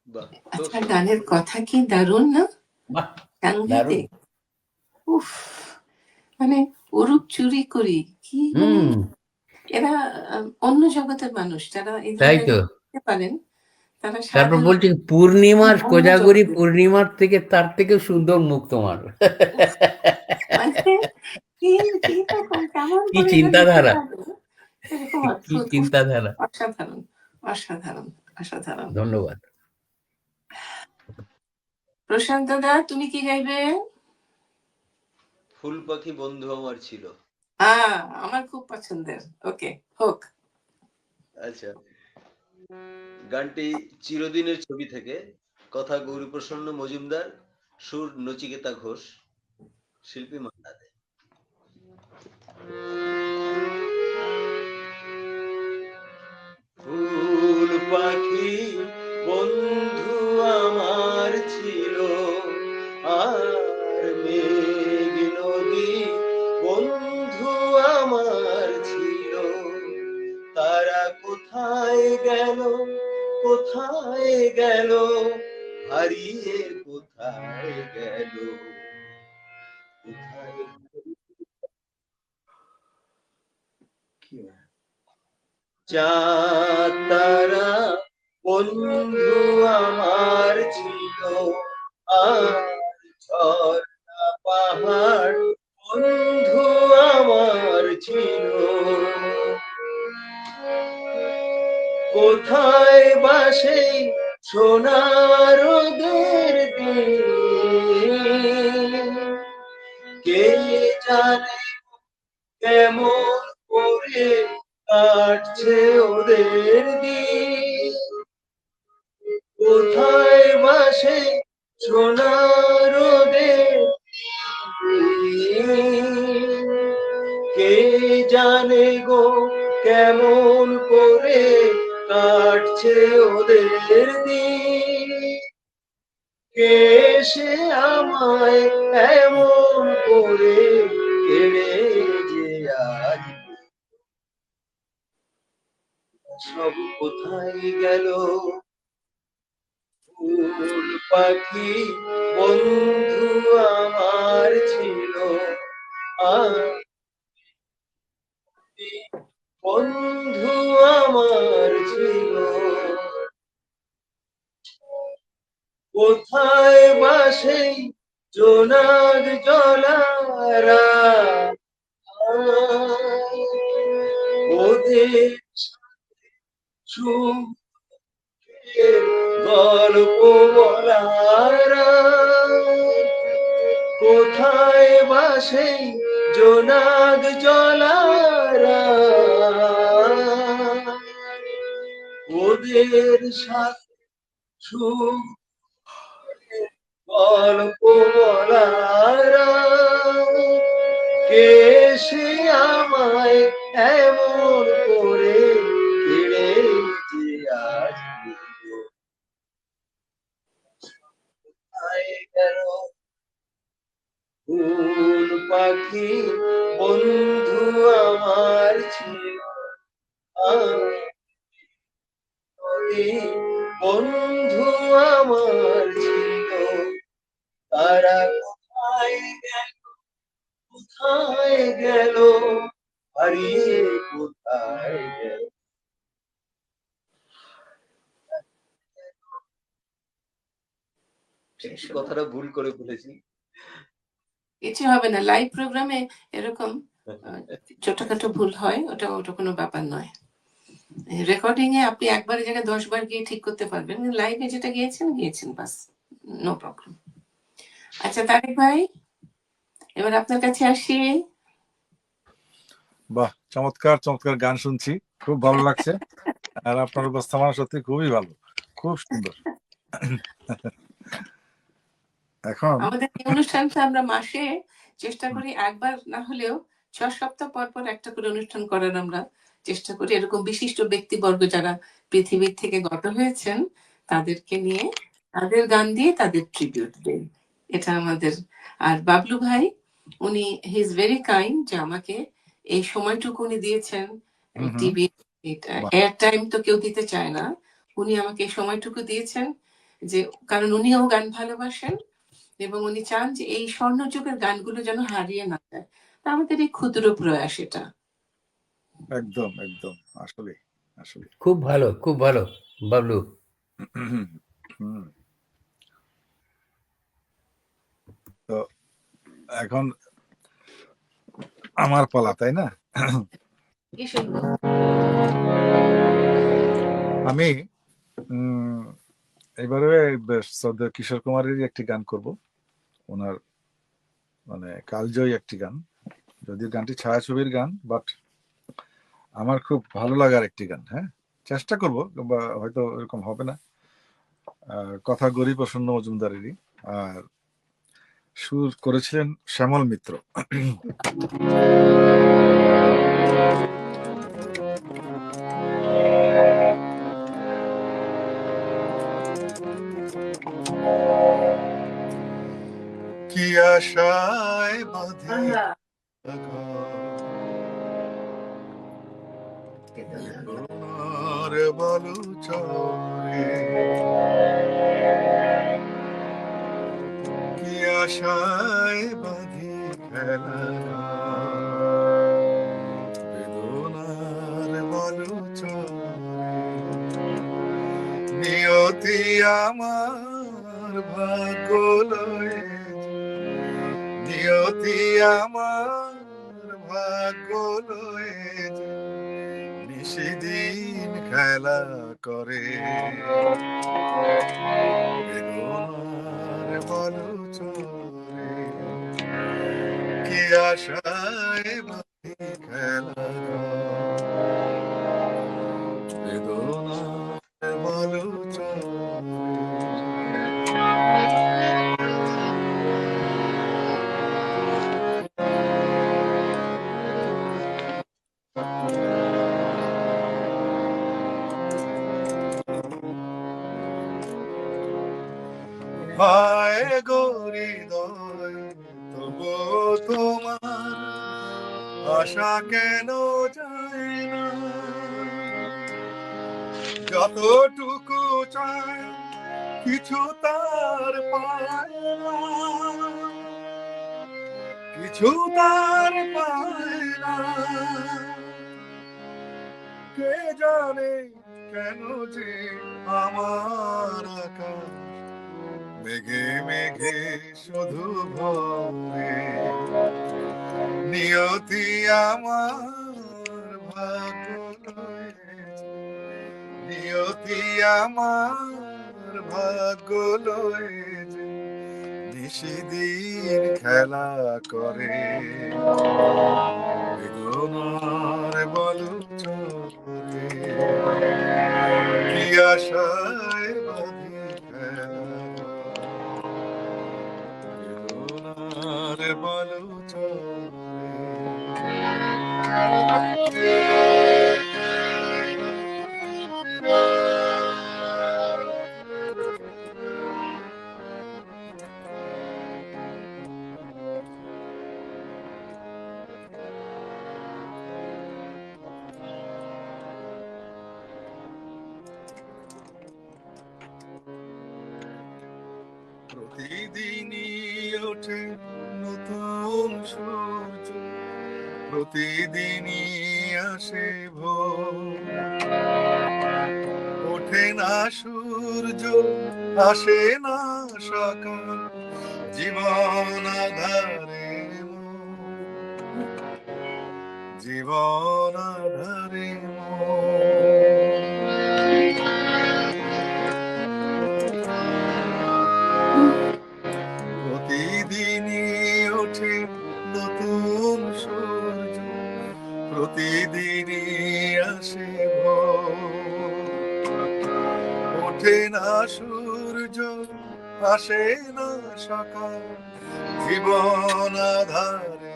বাহ, খুব আচ্ছা, সুন্দর। গানের কথা কি দারুণ না? বাহ, সাংঘাতিক। দারুণ। উফ, মানে অরূপ চুরি করি কি, মানে এরা অন্য জগতের মানুষ যারা এই তাই ধরনের তো। করতে পারেন, তারা তারপর সাধারণ বলছেন পূর্ণিমার অন্য কোজাগরী জগতের। পূর্ণিমার থেকে তার থেকে সুন্দর মুখ তোমার। মানে কি কি রকম কেমন কি করে এটা লিখতে চিন্তাধারা, পারে, এরকম কি অদ্ভুত। উফ, চিন্তাধারা। অসাধারণ অসাধারণ অসাধারণ। ধন্যবাদ। প্রশান্ত দা, তুমি কি গাইবে? ফুল পাখি বন্ধু আমার ছিল। আমার খুব পছন্দের। ওকে, হোক। আচ্ছা, গানটি চিরদিনের ছবি থেকে, কথা গৌরীপ্রসন্ন মজুমদার, সুর নচিকেতা ঘোষ, শিল্পী মান্না দে। ফুল পাখি বন্ধু আমার ছিল, আর মেঘ নদী বন্ধু আমার ছিল। তারা কোথায় গেল, কোথায় গেল, হারিয়ে কোথায় গেল, কোথায় চাঁদ তারা বন্ধু আমার ছিল, আর ঝর্ণা পাহাড় বন্ধু আমার ছিল। কোথায় বাসে সোনার রোদের দিন, কে জানে কেমন করে কাটছে ওদের দিন। কোথায় বাসে সোনার রোদের দিন, কে জানে গো কেমন করে কাটছে ওদের দিন। কে সে আমায় এমন করে কেড়ে যে আজ সব কোথায় গেল। ফুল পাখি বন্ধু আমার ছিল, আর বন্ধু আমার ছিল। কোথায় বাসে জোনাক জলারা, ওদের সুখের গল্প বলারা। কোথায় বাসে জোনাক জলারা, ওদের সাথে সুখ গল্প বলারা। কে সে আমায় এমন করে কেড়ে যে আজ নিল। কোথায় গেল ফুল পাখি বন্ধু আমার ছিল, আর নদী বন্ধু আমার ছিল। তারা কোথায় গেল, কোথায় গেল, হারিয়ে কোথায় গেল। কথাটা ভুল করে বলেছি। কিছু হবে না, লাইভ প্রোগ্রামে এরকম ছোটখাটো ভুল হয়, ওটা কোনো ব্যাপার নয়। রেকর্ডিং এ আপনি একবারের জায়গায় 10 বার গিয়ে ঠিক করতে পারবেন, লাইভে যেটা গিয়েছেন বাস, নো প্রবলেম। আচ্ছা তারেক ভাই, এবার আপনার কাছে আসি। বাহ, চমৎকার চমৎকার গান শুনছি, খুব ভালো লাগছে। আর আপনার উপস্থাপনা সত্যি খুবই ভালো, খুব সুন্দর। এখন আমাদের এই অনুষ্ঠানটা আমরা মাসে চেষ্টা করি একবার না হলেও 6 সপ্তাহ পর পর একটা করে অনুষ্ঠান করার আমরা চেষ্টা করি। এরকম বিশিষ্ট ব্যক্তিবর্গ যারা পৃথিবীর থেকে গত হয়েছেন তাদেরকে নিয়ে, তাদের গান দিয়ে তাদের ট্রিবিউট দেই, এটা আমাদের। আর বাবলু ভাই, উনি হি ইজ ভেরি কাইন্ড, যে আমাকে এই সময়টুকু উনি দিয়েছেন। টিভি এয়ার টাইম তো কেউ দিতে চায় না, উনি আমাকে এই সময়টুকু দিয়েছেন, যে কারণ উনিও গান ভালোবাসেন এবং উনি চান যে এই স্বর্ণযুগের গানগুলো যেন হারিয়ে না যায়। তা আমাদের এই ক্ষুদ্র প্রয়াস এটা। একদম একদম, আসলে আসলে খুব ভালো, খুব ভালো বাবলু। তো এখন আমার পালা, তাই না? কি শুনবো? আমি এবারে শ্রদ্ধেয় কিশোর কুমারের একটি গান করব, ওনার মানে কালজয়ী একটি গান, যদিও গানটি ছায়াছবির গান, বাট আমার খুব ভালো লাগার একটি গান। হ্যাঁ, চেষ্টা করব, বা হয়তো এরকম হবে না। কথা গরি প্রসন্ন মজুমদারেরই, আর সুর করেছিলেন শ্যামল মিত্র। কি আশায় বাঁধি ঘর বালু চরে, কি আশায় বাঁধি খেলা বেদনার বালু চরে, নিয়তি আমার ভাগ্য লয়ে, নিয়তি আমার ভাগ্য লয়ে নিশিদিন খেলা করে বেদনার বালু চরে, কি আশায় বাঁধি খেলা বেদনার বালু চরে। হায় গরি দয় তবু তোমার আশা কেন যায় না, যতটুকু চায় কিছু তার পায় না, কিছু তার পায় না। কে জানে কেন যে আমার আকাশ মেঘে মেঘে শুধু ভরে, নিয়তি আমার ভাগ্য লয়ে, নিয়তি আমার ভাগ্য লয়ে নিশিদিন খেলা করে বেদনার বালু চরে, কি আশায় বাঁধি খেলা বেদনার বালু প্রতিদিনই ওঠে নতুন সূর্য, প্রতিদিনই আসে ভোর, ওঠে না সূর্য আসে না সকাল, জীবন আধারে জীবন আধারে প্রতিদিনই ওঠে নতুন সূর্য, প্রতিদিনই আসে ভোর, ওঠে না সূর্য আসে না সকাল, জীবন আধারে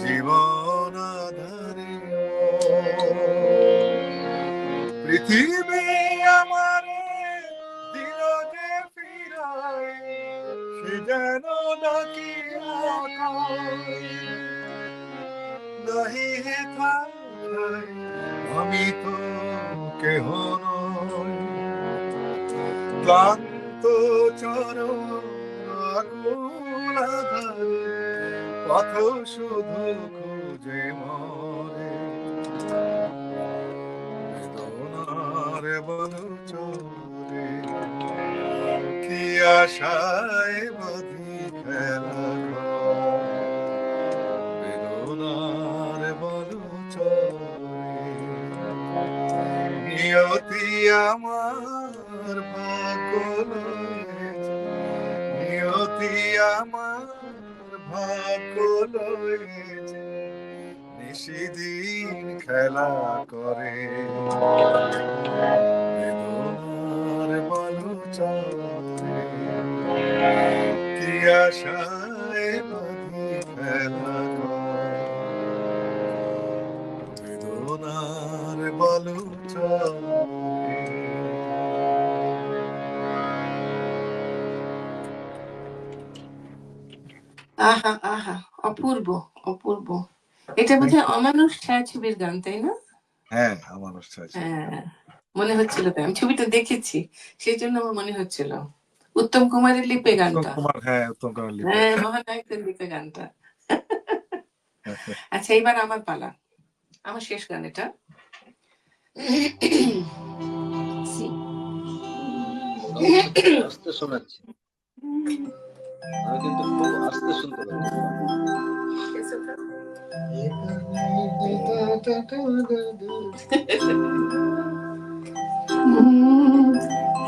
জীবন আধারে পৃথিবী আমারে দিল যে ফিরায়, সে যেন ডাকি নাহি হেথায়, আমি তো কেহ নই, ক্লান্ত চরণ আকুল আধারে পথ শুধু খুঁজে মরে বেদনার বালু চরে, কি আশায় বাঁধি খেলা বেদনার বালু চরে, নিয়তি আমার ভাগ্য লয়ে, নিয়তি কি আমার ভাগ্য লয়ে যে নিশিদিন খেলা করে বেদনার বালুচরে কি আশায় বাঁধি খেলা করে বেদনার বালুচরে। আহা আহা, অপূর্ব অপূর্ব। এটা বোধহয় অমানুষ ছায়াছবির গান, তাই না? হ্যাঁ, আমার ছায়া হ্যাঁ, মনে হচ্ছিল তাই। আমি ছবিটা দেখেছি, সেই জন্য আমার মনে হচ্ছিল উত্তম কুমারের লিপে উত্তম গানটা। কুমার, হ্যাঁ উত্তম কুমার লিপে। হ্যাঁ, মহানায়কের লিপে গানটা। আচ্ছা, এবার আমার পালা, আমার শেষ গান এটা। আস্তে শোনাচ্ছি, আমি কিন্তু খুব আস্তে শুনতে পাচ্ছি।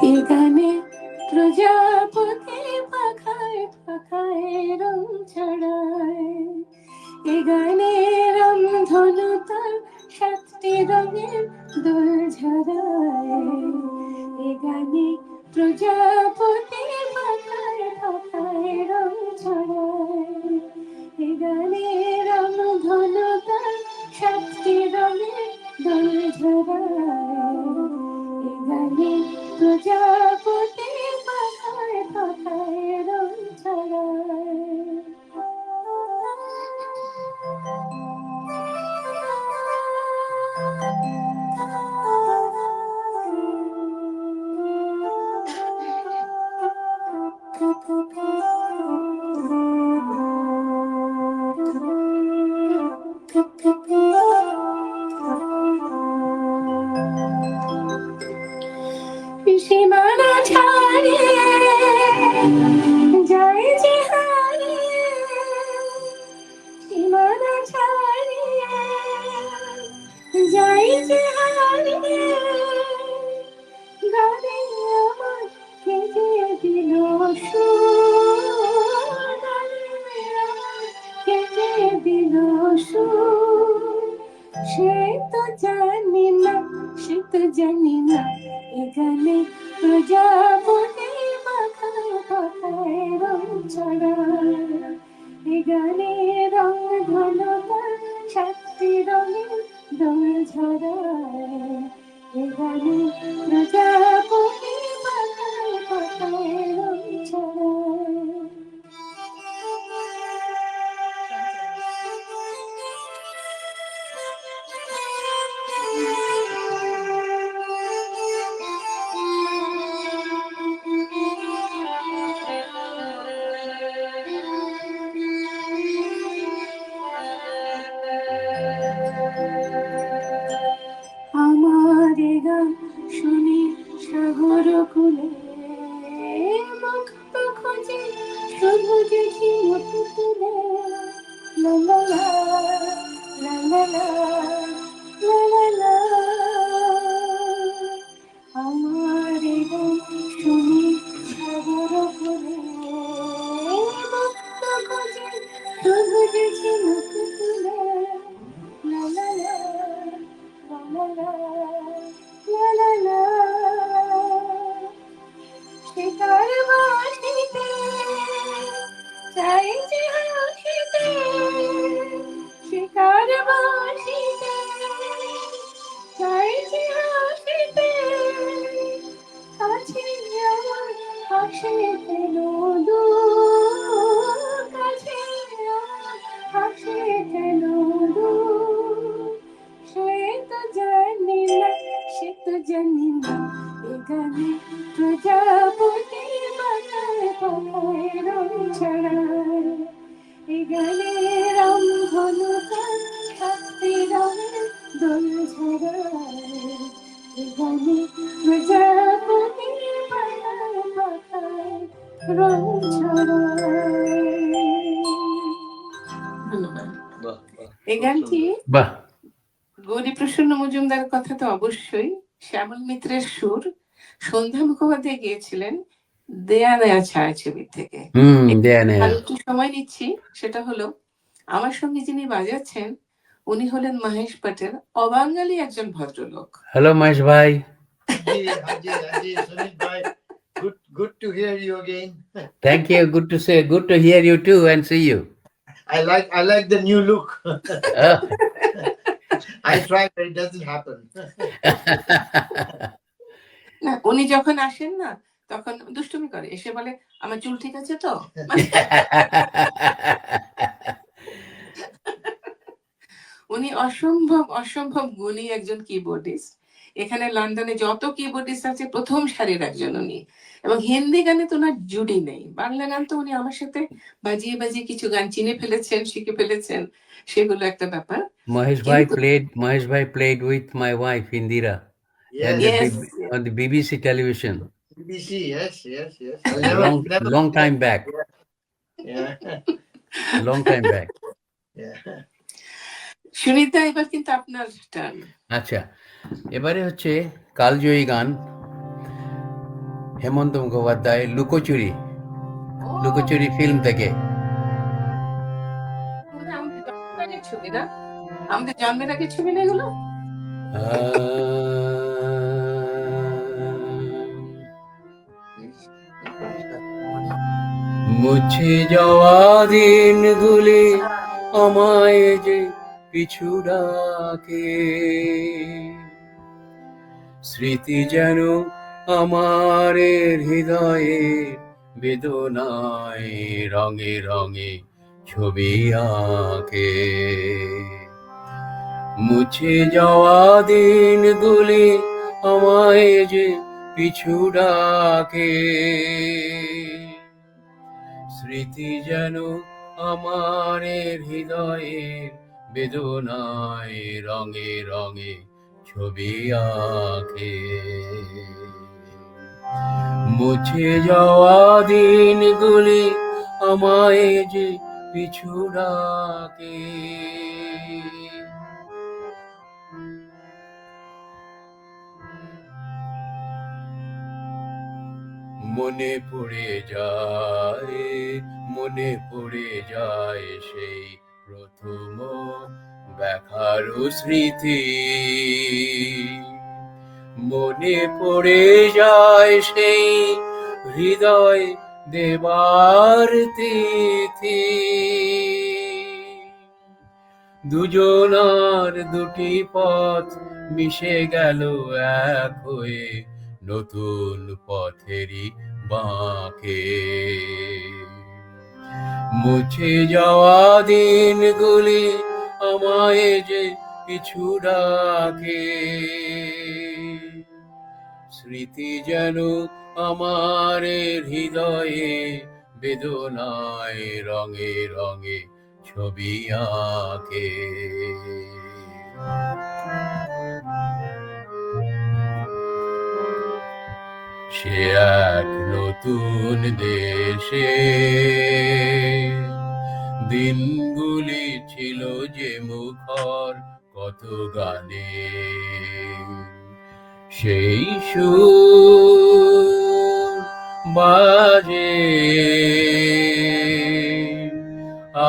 এ গানে প্রজাপতি পাখায় পাখায় রং ছড়ায়, এ গানে রংধনু তার 7টি রঙের দোল ঝরায়, এ গানে প্রজাপতি পাখায় পাখায় রং ছড়ায়, এ গানে রংধনু তার 7টি রঙের দোল ঝরায়, এ গানে প্রজাপতি পাখায় পাখায় রং ছড়ায়। সীমানা ছাড়িয়ে যায় যে হারিয়ে, সীমানা ছাড়িয়ে যায় যে হারিয়ে, গানে আমার কেঁদে দিল সুর, গানে আমার কেঁদে দিল সুর। সে তো জানি না, সে তো জানি না, এ গানে প্রজাপতি পাখায় পাখায় রং ছড়ায়, এ গানে রংধনু তার 7টি রঙের দোল ঝরায়, এ গানে প্রজাপতি পাখায় পাখায় রং ছড়ায়। আমার এ গান শুনি সাগর কূলে, মুক্ত খোঁজে সবুজ ঝিনুক তুলে, লা লা লা লা লা লা লা লা লা। আমার এ গান শুনি সাগর কূলে, মুক্ত খোঁজে সবুজ ঝিনুক তুলে, লা লা লা লা লা লা লা লা। শিকার বাসিতে চাই যে হাসিতে, শিকার বাসিতে চাই যে হাসিতে, কাছে আমার হাসিতে দূর, কাছে আমার হাসিতে দূর। সে তো জানি না, সে তো জানি না, এ গানে প্রজাপতি পাখায় পাখায় রং ছড়ায়, এ গানে রংধনু তার 7টি রঙের দোল ঝরায়, এ গানে প্রজাপতি পাখায় পাখায় রং ছড়ায়। ধন্যবাদ। বাহ বাহ, এই খুব গানটি সুন্দর। বাহ, গৌরীপ্রসন্ন মজুমদার কথা তো অবশ্যই, শ্যামল মিত্রের সুর, সন্ধ্যা মুখোপাধ্যায় গিয়েছিলেন, দেয়া নেয়া ছায়াছবির থেকে। দেয়া নেয়া। আর একটু সময় নিচ্ছি, সেটা হলো আমার সঙ্গে যিনি বাজাচ্ছেন উনি হলেন মহেশ প্যাটেল, অবাঙালি একজন ভদ্রলোক। হ্যালো মহেশ ভাই। Haji, Sunil bhai, good to hear you again. Thank you. Good to hear you too and see you. I like the new look. Oh. I try, but it doesn't happen. না, উনি যখন আসেন না তখন দুষ্টুমি করে, এসে বলে আমার চুল ঠিক আছে তো। উনি অসম্ভব গুণী একজন কিবোর্ডিস্ট। এখানে লন্ডনে যত কিবোর্ডিস্ট আছে প্রথম সারির একজন উনি। এবং হিন্দি গানে তো ওনার জুড়ি নেই, বাংলা গান তো উনি আমার সাথে বাজিয়ে বাজিয়ে কিছু গান চিনে ফেলেছেন, শিখে ফেলেছেন, সেগুলো একটা ব্যাপার। Mahesh bhai played with my wife Indira Yes, on the BBC television BBC, yes. long time back. Yeah. Long time back. Yeah. Sunita, এবার কিন্তু আপনার টার্ন। আচ্ছা, এবারে হচ্ছে কালজয়ী গান, হেমন্ত মুখোপাধ্যায়, লুকোচুরি ফিল্ম থেকে। আমাদের জন্মের আগের ছবি না, আমাদের জন্মের আগের ছবি না এগুলো। মুছে যাওয়া দিনগুলি আমায় যে পিছু ডাকে, স্মৃতি যেন আমার হৃদয়ে বেদনায় রঙে রঙে ছবি আঁকে। মুছে যাওয়া দিনগুলি আমায় যে পিছু ডাকে, স্মৃতি যেন আমার হৃদয়ে বেদনায় রঙে রঙে ছবি আঁকে। মুছে যাওয়া দিনগুলি আমায় যে পিছু ডাকে। মনে পড়ে যায় সেই প্রথম দেখার স্মৃতি, মনে পড়ে যায় সেই হৃদয় দেবার তিথি, দুজনার দুটি পথ মিশে গেল এক হয়ে নতুন পথেরই বাঁকে। মুছে যাওয়া দিনগুলি আমায় যে পিছু ডাকে, স্মৃতি যেন আমার হৃদয়ে বেদনায় রঙে রঙে ছবি আঁকে। সে এক নতুন দেশে দিনগুলি ছিল যে মুখর কত গানে, সেই সুর বাজে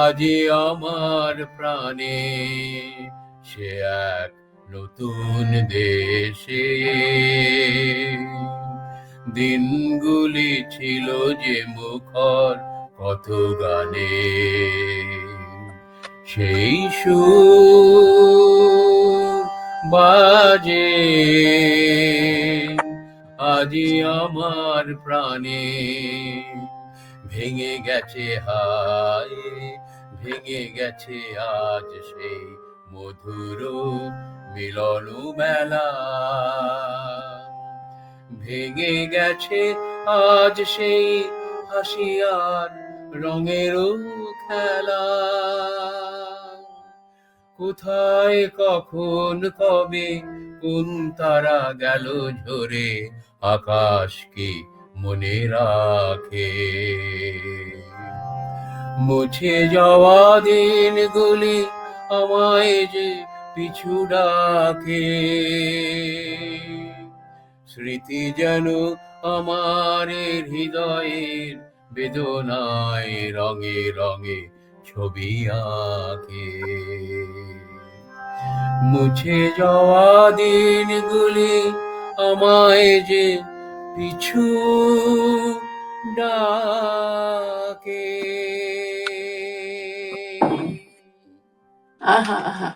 আজি আমার প্রাণে। সে এক নতুন দেশে দিনগুলি ছিল যে মুখর কত গানে, সেই সুর বাজে আজি আমার প্রাণে। ভেঙে গেছে হায় ভেঙে গেছে আজ সেই মধুর মিলন মেলা, ভেঙে গেছে আজ সেই হাসি আর রঙেরও খেলা। কোথায় কখন কবে কোন তারা গেল ঝরে, আকাশ কি মনে রাখে। মুছে যাওয়া দিনগুলি আমায় যে পিছু ডাকে, স্মৃতি যেন আমার হৃদয়ের বেদনায় রঙে রঙে ছবি আঁকে। মুছে যাওয়া দিনগুলি আমায় যে পিছু ডাকে। আহা আহা,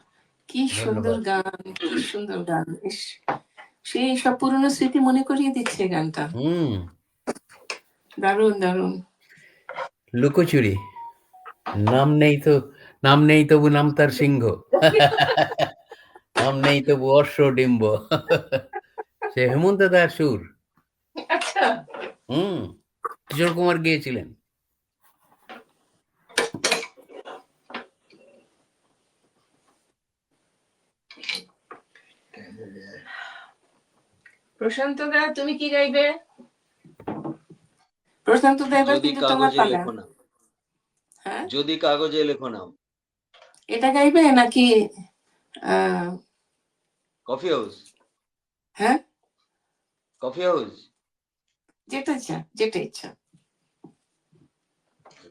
কি সুন্দর ধন্যবাদ। গান, কি সুন্দর গান। ইস, সেই সব পুরনো স্মৃতি মনে করিয়ে দিচ্ছে গানটা। দারুণ দারুণ। লুকোচুরি, নাম নেই তবু নাম তার সিংহ, নাম নেই তবু অশ্ব ডিম্ব। সে হেমন্ত দার সুর। আচ্ছা, কিশোর কুমার গিয়েছিলেন। প্রশান্ত দা তুমি কি গাইবে? প্রশান্ত দা এবার যদি কিন্তু তোমার কাগজে পালা। লেখো নাম, হ্যাঁ, যদি কাগজে লেখো নাম। এটা গাইবে নাকি কফি হাউস, হ্যাঁ, কফি হাউস, যেটা ইচ্ছা, যেটা ইচ্ছা।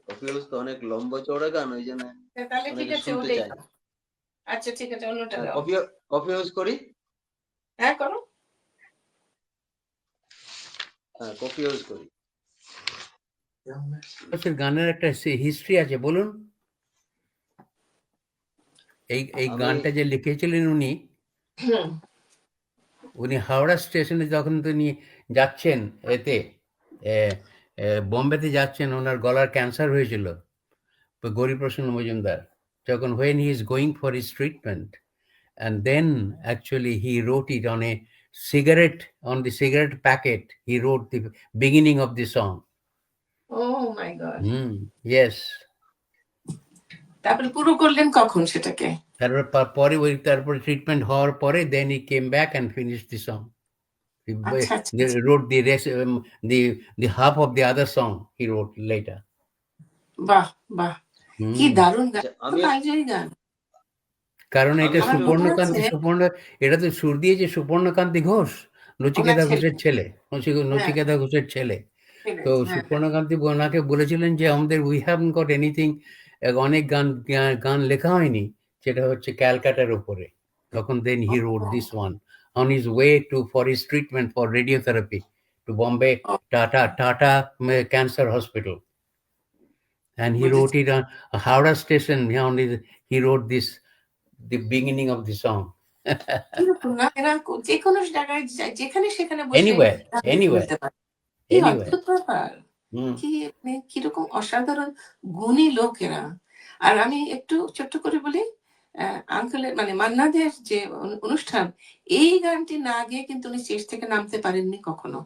কফি হাউস তো অনেক লম্বা চওড়া গান, ওই জন্য তাহলে ঠিক অনেকে আছে, শুনতে ওটাই চায়। গাও। আচ্ছা ঠিক আছে, অন্যটা হ্যাঁ, গাও। কফি হাউস করি। হ্যাঁ করো। হ্যাঁ, কফি হাউস করি। গানের একটা হিস্ট্রি আছে, বলুন। এই আমি গানটা যে লিখেছিলেন উনি হাওড়া স্টেশনে যখন তিনি যাচ্ছেন এতে বোম্বেতে যাচ্ছেন, ওনার গলার ক্যান্সার হয়েছিল, গৌরীপ্রসন্ন মজুমদার, যখন when he is going for his treatment, and then actually he wrote it on a cigarette, on the cigarette packet he wrote the beginning of the song. Oh my God. Yes. তারপরে পুরো করলেন কখন সেটাকে? তারপরে treatment হওয়ার পরে then he came back and finished the song. আচ্ছা আচ্ছা, They wrote the rest, the half of the other song he wrote later. বাহ বাহ, কি দারুণ গান, আমি কালজয়ী গান। কারণ এটা আমি একটু সুবর্ণকান্তি, এটা তো সুর দিয়েছে সুবর্ণকান্তি ঘোষ, নচিকেতা ঘোষের ছেলে, নচিকেতা ঘোষের ছেলে। তো সুবর্ণকান্তি ওনাকে বলেছিলেন যে আমাদের উই হ্যাভন্ট গট এনিথিং, অনেক গান লেখা হয়নি, যেটা হচ্ছে ক্যালকাটার উপরে। তখন then he wrote this one on his way for his treatment for radiotherapy to Bombay Tata Cancer Hospital, and he wrote it on Howrah station. He wrote this, the beginning of the song. কিরকম না, এরা যে কোনো জায়গায় যেখানে সেখানে বসে Anywhere, গান লিখে ফেলতে পারে। কি অদ্ভুত ব্যাপার, কি মানে কিরকম অসাধারণ গুণী লোক এরা। আর আমি একটু ছোট্ট করে বলি, আঙ্কেলের মানে মান্নাদের যে অনুষ্ঠান, এই গানটি না গিয়ে কিন্তু উনি স্টেজ থেকে নামতে পারেননি কখনো।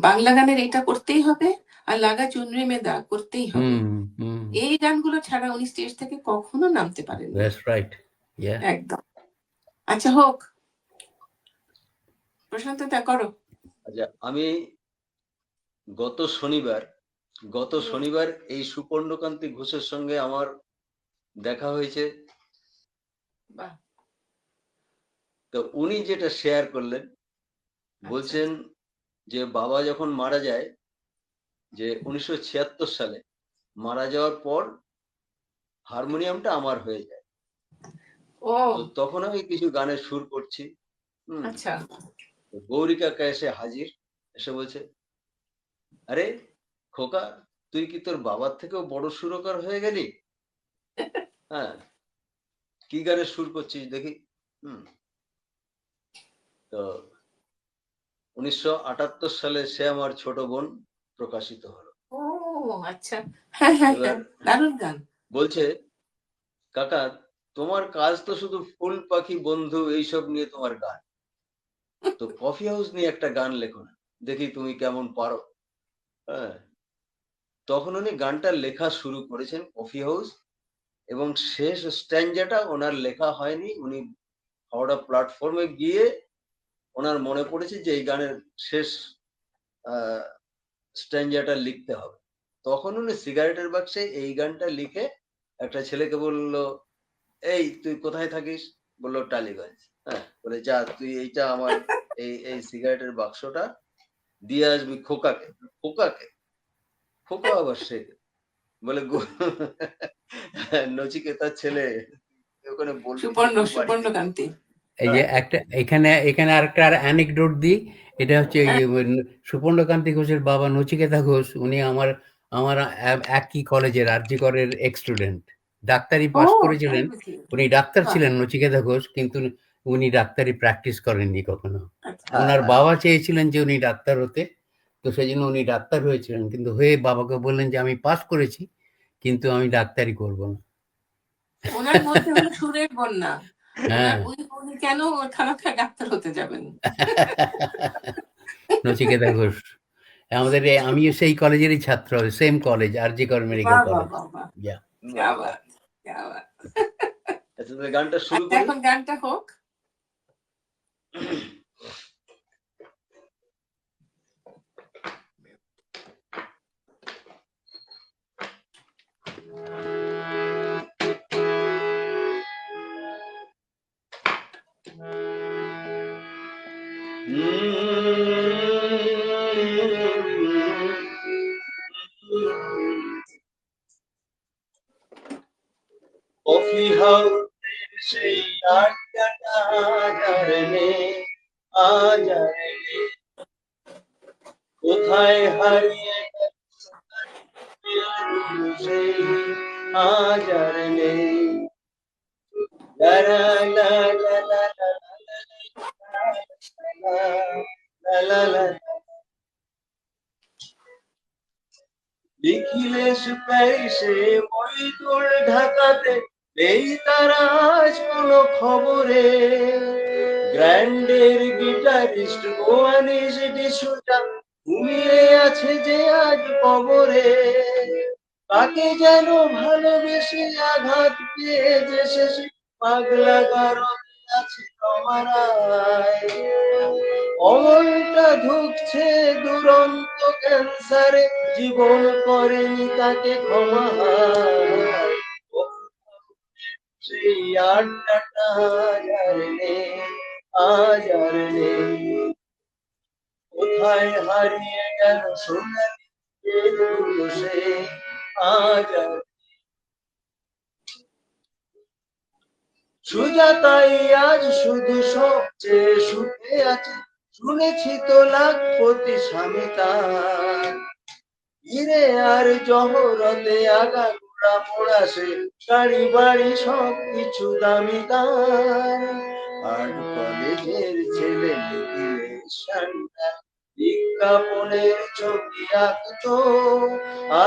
বাংলা গানের এটা করতেই হবে, আর লাগা চুনরি মেদা করতেই হবে। এই গানগুলো ছাড়া উনি স্টেজ থেকে কখনো নামতে পারেননি। That's right. Yeah. একদম। আচ্ছা হোক, প্রশান্ত তা করো। আচ্ছা, আমি গত শনিবার এই সুবর্ণকান্তি ঘোষের সঙ্গে আমার দেখা হয়েছে। তো উনি যেটা শেয়ার করলেন, বলছেন যে বাবা যখন মারা যায়, যে 1976 সালে মারা যাওয়ার পর হারমোনিয়ামটা আমার হয়ে যায়। তো তখন আমি কিছু গানের সুর করছি। আচ্ছা, গৌরী কাকা এসে হাজির, এসে বলছে, আরে খোকা, তুই কি তোর বাবার থেকেও বড় সুরকার হয়ে গেলি? হ্যাঁ, কি গানের সুর করছিস দেখি। তো 1978 সালে সে আমার ছোট বোন প্রকাশিত হলো। আচ্ছা, হ্যাঁ হ্যাঁ, দারুণ গান। বলছে, কাকা তোমার কাজ তো শুধু ফুল পাখি বন্ধু এইসব নিয়ে তোমার গান, তো কফি হাউস নিয়ে একটা গান লেখো না, দেখি তুমি কেমন পারো। হ্যাঁ, তখন উনি গানটা লেখা শুরু করেছেন কফি হাউস, এবং শেষ স্ট্যান্জাটা ওনার লেখা হয়নি। উনি হাওড়া প্ল্যাটফর্মে গিয়ে ওনার মনে পড়েছে যে এই গানের শেষ স্ট্যান্জাটা লিখতে হবে। তখন উনি সিগারেটের বাক্সে এই গানটা লিখে একটা ছেলেকে বলল, এই তুই কোথায় থাকিস? বললো টালিগঞ্জ। হ্যাঁ, বলে যা তুই এইটা আমার এই সিগারেটের বাক্সটা দিয়ে আসবি খোকাকে। খোকাকে? খোকা আবার সে বলে নচিকেতার ছেলে ওখানে বলবি যে সুপর্ণ তুই বাড়িতে সুপর্ণকান্তি। এই যে একটা এখানে আরেকটা অ্যানেকডোট দিই। এটা হচ্ছে হ্যাঁ। সুপর্ণকান্তি ঘোষের বাবা নচিকেতা ঘোষ, উনি আমার আমার একই কলেজের আরজি করের এক্স স্টুডেন্ট। ডাক্তারি ও পাস তাই করেছিলেন, বুঝি। উনি ডাক্তার বাহ, ছিলেন নচিকেতা ঘোষ, কিন্তু উনি ডাক্তারি প্র্যাকটিস করেননি কখনো। আচ্ছা। হ্যাঁ ওনার হ্যাঁ বাবা চেয়েছিলেন যে উনি ডাক্তার হতে, তো সেই জন্য উনি ডাক্তার হয়েছিলেন, কিন্তু হয়ে বাবাকে বললেন যে আমি পাস করেছি কিন্তু আমি ডাক্তারি করব না। ওনার মধ্যে হলো সুরের বন্যা। হ্যাঁ। উনি কেন খারাপ ডাক্তার হতে যাবেন? নচিকেতা ঘোষ আমিও সেই কলেজেরই ছাত্র, সেম কলেজ, আরজি কর মেডিকেল বাহ বাহ কলেজ। বাহ বাহ, ইয়া। ক্যা বাহ, বাহ। বাত, ক্যা বাত। আচ্ছা তাহলে গানটা শুরু আচ্ছা করি। এখন গানটা হোক। কফি হাউসের সেই আড্ডাটা আজ আর নেই, আজ আর নেই। কোথায় হারিয়ে গেল সেই আজ আর নেই। লা লা লা লা লা লা লা লা। নিখিলেশ প্যারিসে, মইদুল ঢাকাতে, নেই তারা আজ কোনো খবরে। গ্র্যান্ডের গিটারিস্ট গোয়ানিস ডিসুজা ঘুমিয়ে আছে যে আজ কবরে। তাকে যেন ভালোবেসে আঘাত পেয়ে যে শেষে পাগলা গারদে আছে তোমারায়। অমলটা ধুকছে দুরন্ত ক্যান্সারে, জীবন করেনি তাকে ক্ষমা। সেই আড্ডাটা আজ আর নেই, আজ আর নেই। কোথায় হারিয়ে গেল সোনালি দিনগুলো সেই আজ আর। সুজাতাই আজ শুধু সবচেয়ে সুখে আছে, শুনেছি তো লাখপতি স্বামী তার। হিরে আর জহরতে আগাগোড়া মোড়াসে, গাড়ি বাড়ি সব কিছু দামি তার। আর কলেজের ছেলে নিখিলেশ সান্যাল বিজ্ঞাপনের ছবি আঁকতো,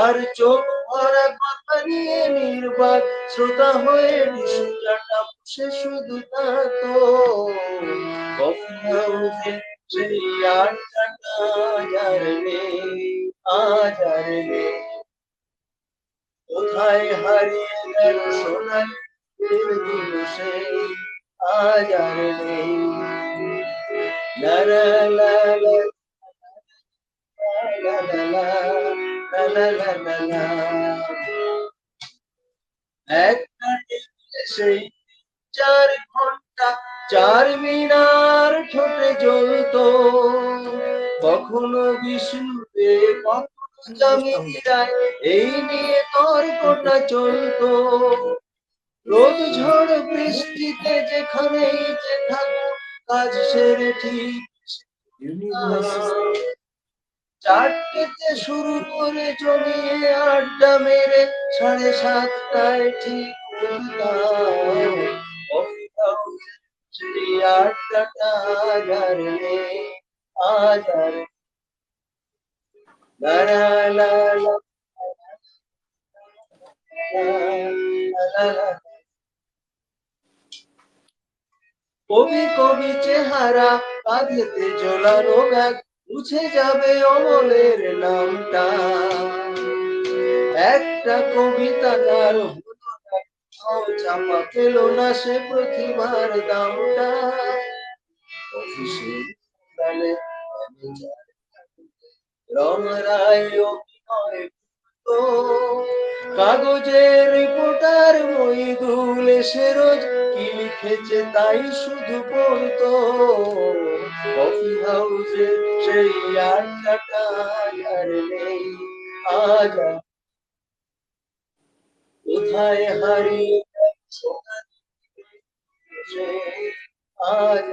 আর চোখ ভরা কথা নিয়ে নির্বাক শ্রোতা হয়ে ডিসুজাটা বসে শুধু থাকতো। কফি হাউসে সেই আড্ডাটা আজ আর নেই, আজ আর নেই। কোথায় হারিয়ে গেল সোনালি দিনগুলো সেই আজ আর নেই। লা লা লা লা লা লা লা লা লা লা লা। একটা টেবিলে সেই 4 ঘন্টা 4 মিনার ঠোঁটে জ্বলতো, কখনো বিষ্ণুতে কখনো যামিনী রায়, এই নিয়ে তর্কটা চলতো। রোদ ঝড় বৃষ্টিতে যেখানেই যে থাকো, কাজ সেরে ঠিক চারটেতে শুরু করে জমিয়ে আড্ডা মেরে 7:30টায় ঠিক উঠতাম। কফি হাউসে সেই আড্ডাটা আজ আর নেই, আজ আর নেই। লা লা লা লা লা লা। কবি কবি চেহারা, কাঁধেতে ঝোলানো ব্যাগ, মুছে যাবে অমলের নামটা। একটা কবিতা তার হলো না, চাপা পেল না সে প্রতিভার দামটা। অফিসের তালে রমরায় অভিনয় করতো, কাগজের রিপোর্টার মহিদুল এসে রোজ কি লিখেছে তাই শুধু পড়তো, কফি হাউসে সেই আড্ডাটা আর নেই আজ। কোথায় হারিয়ে গেছে আজ,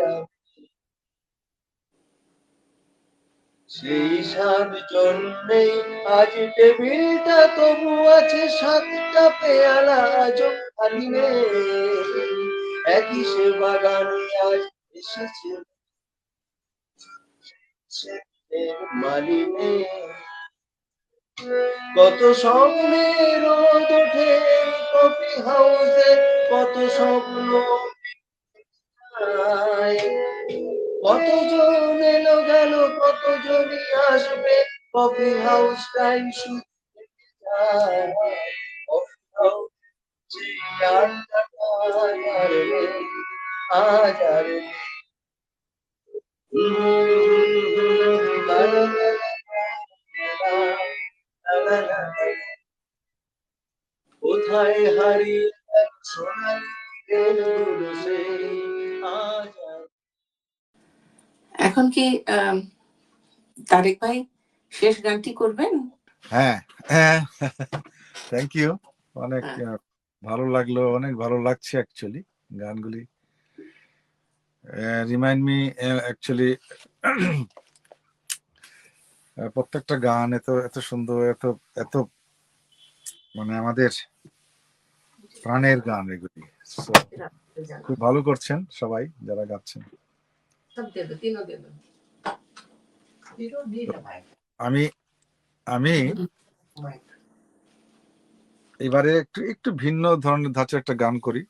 সেই 7 জন নেই আজ, টেবিলটা তবু আছে 7টা পেয়ালা আজও খালি নেই, একই সে বাগানে আজ এসেছে মালি নেই। কত স্বপ্নে রোদ ওঠে কফি হাউসে, কত স্বপ্ন কতজন এলো গেল, কতজনই আসবে, কফি হাউসটাই শুধু যায়। কফি হাউস সেই আড্ডাটা আর নেই আজ আর নেই। লা লা লা লা লা লা লা। কোথায় হারিয়ে গেল সোনালি দিনগুলো সেই আজ আর। এখন কি তারেক ভাই শেষ গানটি করবেন? হ্যাঁ হ্যাঁ, থ্যাংক ইউ। অনেক হ্যাঁ। ভালো লাগলো, অনেক ভালো লাগছে অ্যাকচুয়ালি গানগুলি। রিমাইন্ড মি অ্যাকচুয়ালি প্রত্যেকটা গান এত এত সুন্দর, এত এত মানে আমাদের প্রাণের গান এগুলি। So, খুব ভালো করছেন সবাই যারা গাচ্ছেন। আমি আমি এবারে একটু একটু ভিন্ন ধরনের ধাঁচে একটা গান করি।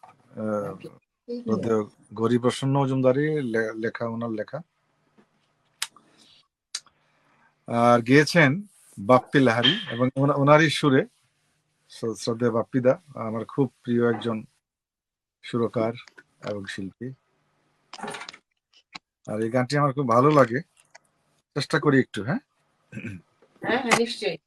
গরিব প্রসন্ন মজুমদারি লেখা, ওনার লেখা, আর গেয়েছেন বাপ্পি লাহারি এবং ওনারই সুরে শ্রদ্ধেয় বাপ্পিদা, আমার খুব প্রিয় একজন সুরকার এবং শিল্পী। আর এই গানটি আমার খুব ভালো লাগে, চেষ্টা করি একটু। হ্যাঁ হ্যাঁ হ্যাঁ নিশ্চয়ই।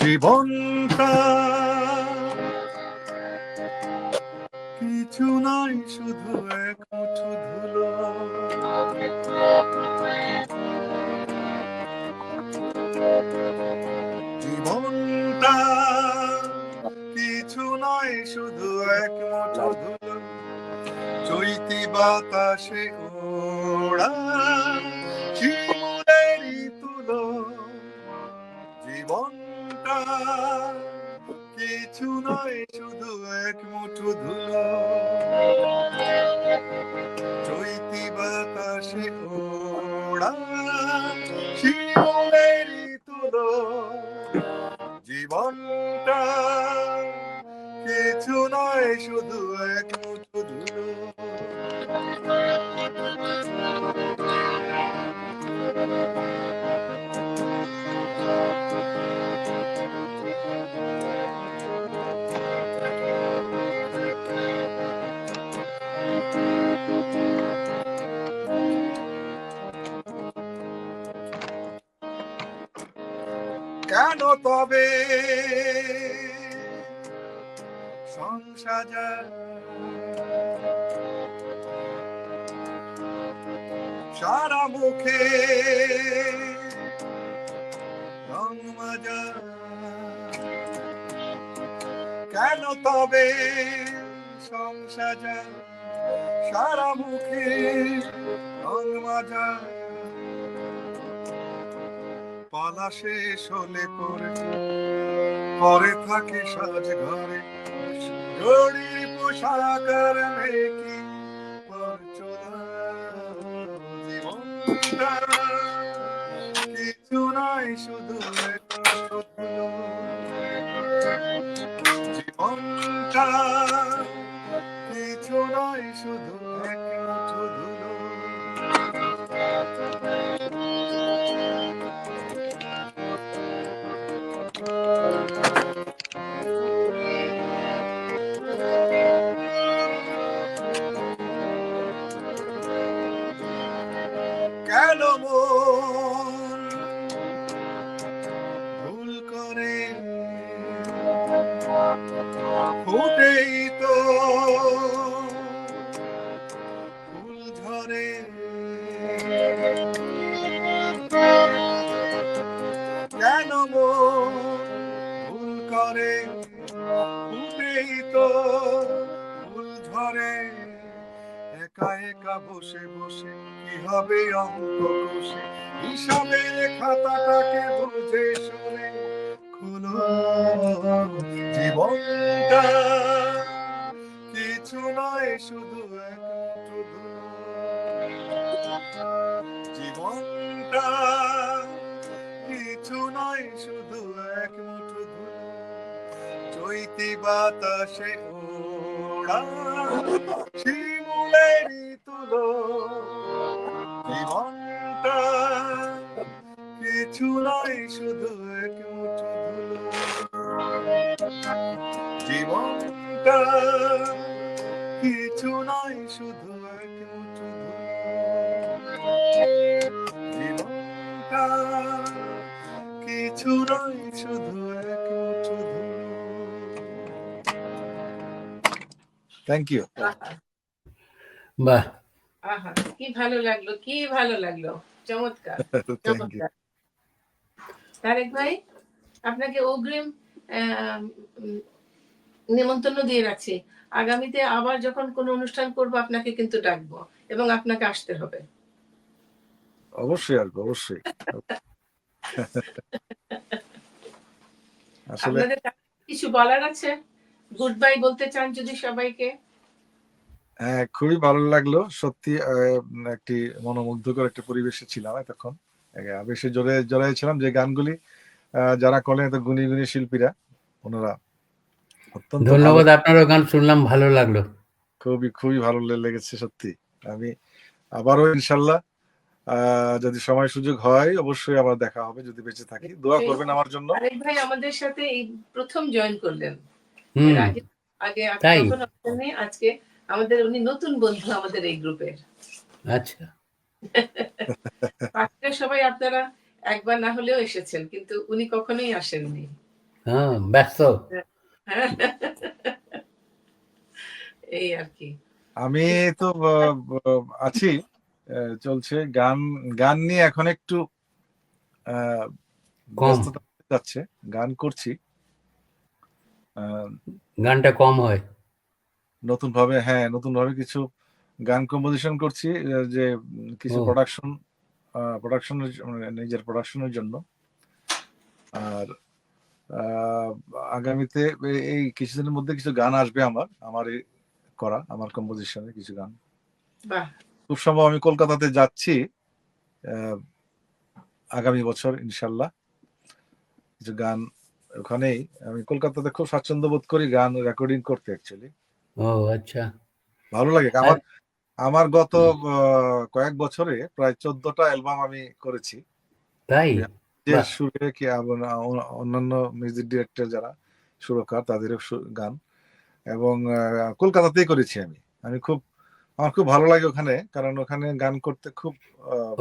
জীবনটা কিছু নয় শুধু এক মুঠো ধুলো, জীবনটা কিছু নয় শুধু এক মুঠো ধুলো, চৈতি বাতাসে ওড়া শিমুলেরই তুলো। জীবনটা কিছু নয় শুধু এক মুঠো ধুলো, চৈতি বাতাসে ওড়া শিমুলেরই তুলো। জীবনটা কিছু নয় শুধু এক মুঠো ধুলো। কেন তবে সংসার সারা মুখে রং মাজা, কেন তবে সংসার সারা মুখে রং মাজা, পালা শেষ হলে পরে থাকে সাজ ঘরে, জড়ির পোশাকার মেকি পর চলা। জীবনটা কিছু নয় শুধু এক মুঠো ধুলো, জীবনটা কিছু নয় শুধু এক মুঠো ধুলো। কেন মন ভুল করে ফুটেই তো ফুল ঝরে কেন মন ভুল করে ফুটেই তো ফুল ঝরে একা একা বসে বসে কি হবে অঙ্ক কষে হিসাবের খাতাটাকে বুঝে শুনে খুলো জীবনটা কিছু নয় শুধু এক মুঠো ধুলো জীবনটা কিছু নয় শুধু এক মুঠো ধুলো চৈতি বাতাসে ওড়া শিমুলেরই তুলো জীবনটা কিছু নয় শুধু এক মুঠো ধুলো জীবনটা কিছু নয় শুধু এক মুঠো ধুলো জীবনটা কিছু নয় শুধু এক মুঠো ধুলো থ্যাংক ইউ বাহ, আহা, কি ভালো লাগলো, কি ভালো লাগলো, চমৎকার থ্যাংক ইউ চমৎকার। তারেক ভাই, আপনাকে অগ্রিম নিমন্ত্রণ দিয়ে রাখছি। আগামীতে আবার যখন কোনো অনুষ্ঠান করব আপনাকে কিন্তু ডাকবো এবং আপনাকে আসতে হবে। অবশ্যই আসবো অবশ্যই আসলে আপনাদের কিছু বলার আছে? গুড বাই বলতে চান যদি সবাইকে? হ্যাঁ, খুবই ভালো লাগলো সত্যি। একটি মনোমুগ্ধকর একটা পরিবেশে ছিলাম এতক্ষণ। বেশি জড়াইছিলাম যে গানগুলি যারা করলেন এত গুণী গুণী শিল্পীরা, ওনারা অত্যন্ত ভালো, ধন্যবাদ। আপনারও গান শুনলাম, ভালো লাগলো। খুবই ভালো লেগেছে সত্যি। আমি আবারও ইনশাল্লাহ যদি সময় সুযোগ হয় অবশ্যই আবার দেখা হবে, যদি বেঁচে থাকি। দোয়া করবেন আমার জন্য। তারেক ভাই আমাদের সাথে এই প্রথম জয়েন করলেন, হুম, এর আগে আগে তাই? কখনো আসেননি। আজকে আমাদের উনি নতুন বন্ধু আমাদের এই গ্রুপের। আচ্ছা, বাকিরা সবাই আপনারা একবার না হলেও এসেছেন, কিন্তু উনি কখনোই আসেননি। হ্যাঁ, ব্যস্ত। হ্যাঁ, এই আর কি। আমি তো আছি, চলছে গান নিয়ে এখন একটু কম। ব্যস্ততা যাচ্ছে, গান করছি গানটা কম হয়। নতুন ভাবে কিছু গান কম্পোজিশন করছি, যে কিছু ও। প্রোডাকশনের নিজের প্রোডাকশনের জন্য। আর আগামীতে এই কিছুদিনের মধ্যে কিছু গান আসবে আমার কম্পোজিশনে কিছু গান। বাহ, খুব সম্ভব আমি কলকাতাতে যাচ্ছি আগামী বছর ইনশাল্লাহ। কিছু গান ওখানেই, আমি কলকাতাতে খুব স্বাচ্ছন্দ্য বোধ করি গান রেকর্ডিং করতে। অ্যাকচুয়ালি ও আচ্ছা। ভালো লাগে আমার গত কয়েক বছরে প্রায় 14টা অ্যালবাম আমি করেছি। তাই? যে বাহ, সুরে কি অন্যান্য মিউজিক ডিরেক্টর যারা সুরকার তাদেরও গান, এবং কলকাতাতেই করেছি আমার খুব ভালো লাগে ওখানে, কারণ ওখানে গান করতে খুব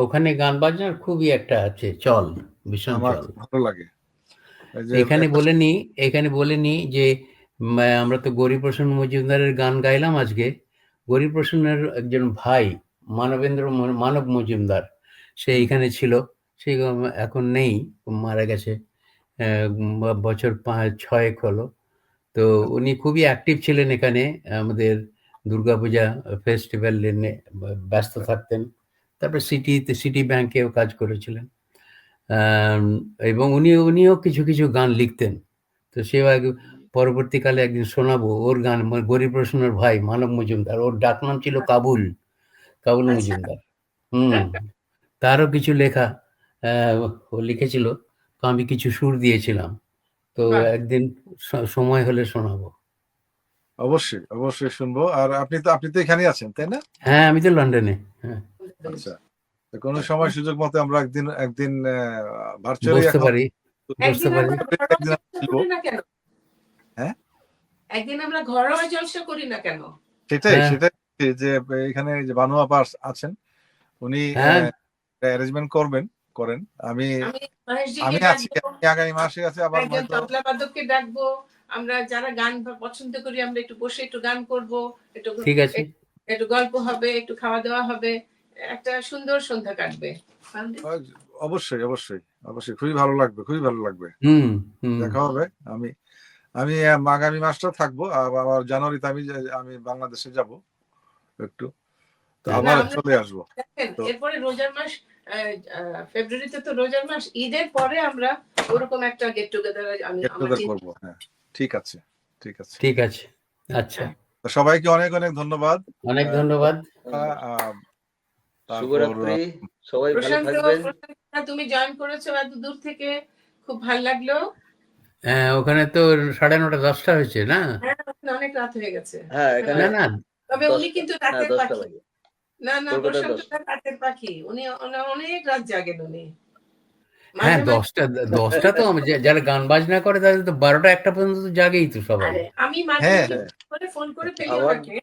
ওখানে গান বাজনার খুবই একটা আছে চল, ভীষণ আমার চল। খুব ভালো লাগে। এই যে এখানে বলেনি যে আমরা তো গৌরীপ্রসন্ন মজুমদারের গান গাইলাম আজকে। গৌরীপ্রসন্নের একজন ভাই মানব মজুমদার, সে এখানে ছিল। সে এখন নেই, মারা গেছে। বছর 5-6 হলো। তো উনি খুবই অ্যাক্টিভ ছিলেন এখানে, আমাদের দুর্গাপূজা ফেস্টিভ্যাল নিয়ে ব্যস্ত থাকতেন। তারপর সিটি ব্যাংকেও কাজ করেছিলেন। এবং উনিও কিছু গান লিখতেন। তো পরবর্তীকালে একদিন শোনাবো ওর গান। গৌরীপ্রসন্নের ভাই মানব মজুমদার, ওর ডাকনাম ছিল কাবুল মজুমদার। তারও কিছু লেখা ও লিখেছিল, তো আমি কিছু সুর দিয়েছিলাম। তো বাহ। একদিন সময় হলে শোনাবো। অবশ্যই শুনবো। আর আপনি তো এখানে আছেন, তাই না? হ্যাঁ, আমি তো লন্ডনে। হ্যাঁ, আচ্ছা, তো কোনো সময় সুযোগ মতো আমরা একদিন ভার্চুয়ালি বসতে পারি। একদিন আমরা ঘরোয়া একদিন জলসা আসবো। করি না কেন? হ্যাঁ, একদিন আমরা ঘরোয়া জলসা করি না কেন? সেটাই হ্যাঁ। যে এখানে যে বানু আপা আছেন, উনি হ্যাঁ, অ্যারেঞ্জমেন্ট করেন। আমি আমি মহেশজিকে আমি আছি, ডাকবো, আমি আগামী মাসে আছি, আবার একজন হয়তো তবলা বাদককে ডাকবো, আমরা যারা গান পছন্দ করি আমরা একটু বসে একটু গান করব, একটু ঠিক আছে। একটু গল্প হবে, একটু খাওয়া দাওয়া হবে, একটা সুন্দর সন্ধ্যা কাটবে। অবশ্যই অবশ্যই অবশ্যই খুবই ভালো লাগবে, খুবই ভালো লাগবে। হুম হুম দেখা হবে। আমি আমি আগামী মাসটা থাকবো, আবার জানুয়ারিতে আমি বাংলাদেশে যাব একটু, তো হ্যাঁ। আবার না, আমরা চলে আসবো। দেখেন তো এরপরে রোজার মাস, ফেব্রুয়ারিতে তো রোজার মাস, ঈদের পরে আমরা ওরকম একটা গেট টুগেদার গেট টুগেদার করবো। হ্যাঁ, ঠিক আছে, ঠিক আছে। ঠিক আছে। আচ্ছা, তো সবাইকে অনেক অনেক ধন্যবাদ। অনেক ধন্যবাদ। তারপর শুভরাত্রি, সবাই ভালো প্রশান্ত, থাকবেন। তুমি জয়েন করেছো এত দূর থেকে, খুব ভালো লাগলো। হ্যাঁ, ওখানে তো 9:30 10টা হয়েছে না? হ্যাঁ, ওখানে অনেক রাত হয়ে গেছে। হ্যাঁ, এখানে না না, তবে উনি 10টা, কিন্তু হ্যাঁ রাতের 10টা পাখি। বাজে। না না, কলকাতায় প্রশান্ত 10টা। রাতের পাখি, উনি অনেক রাত জাগেন উনি। হ্যাঁ, মাঝে মাঝে 10টা তো যারা গান বাজনা করে তাদের তো 12টা 1টা পর্যন্ত তো জাগেই তো সবাই। আরে আমি মাঝে হ্যাঁ, মাঝে ফোন করে ফেলি আবার ওনাকে,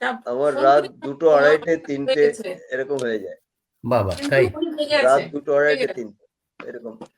তা আবার ফোন রাত করে 2টো 2:30 3টে হয়ে গেছে। এরকম হয়ে যায়। বাবা, কিন্তু তাই? উনি জেগে রাত আছেন, 2টো 2:30 3টে এরকম।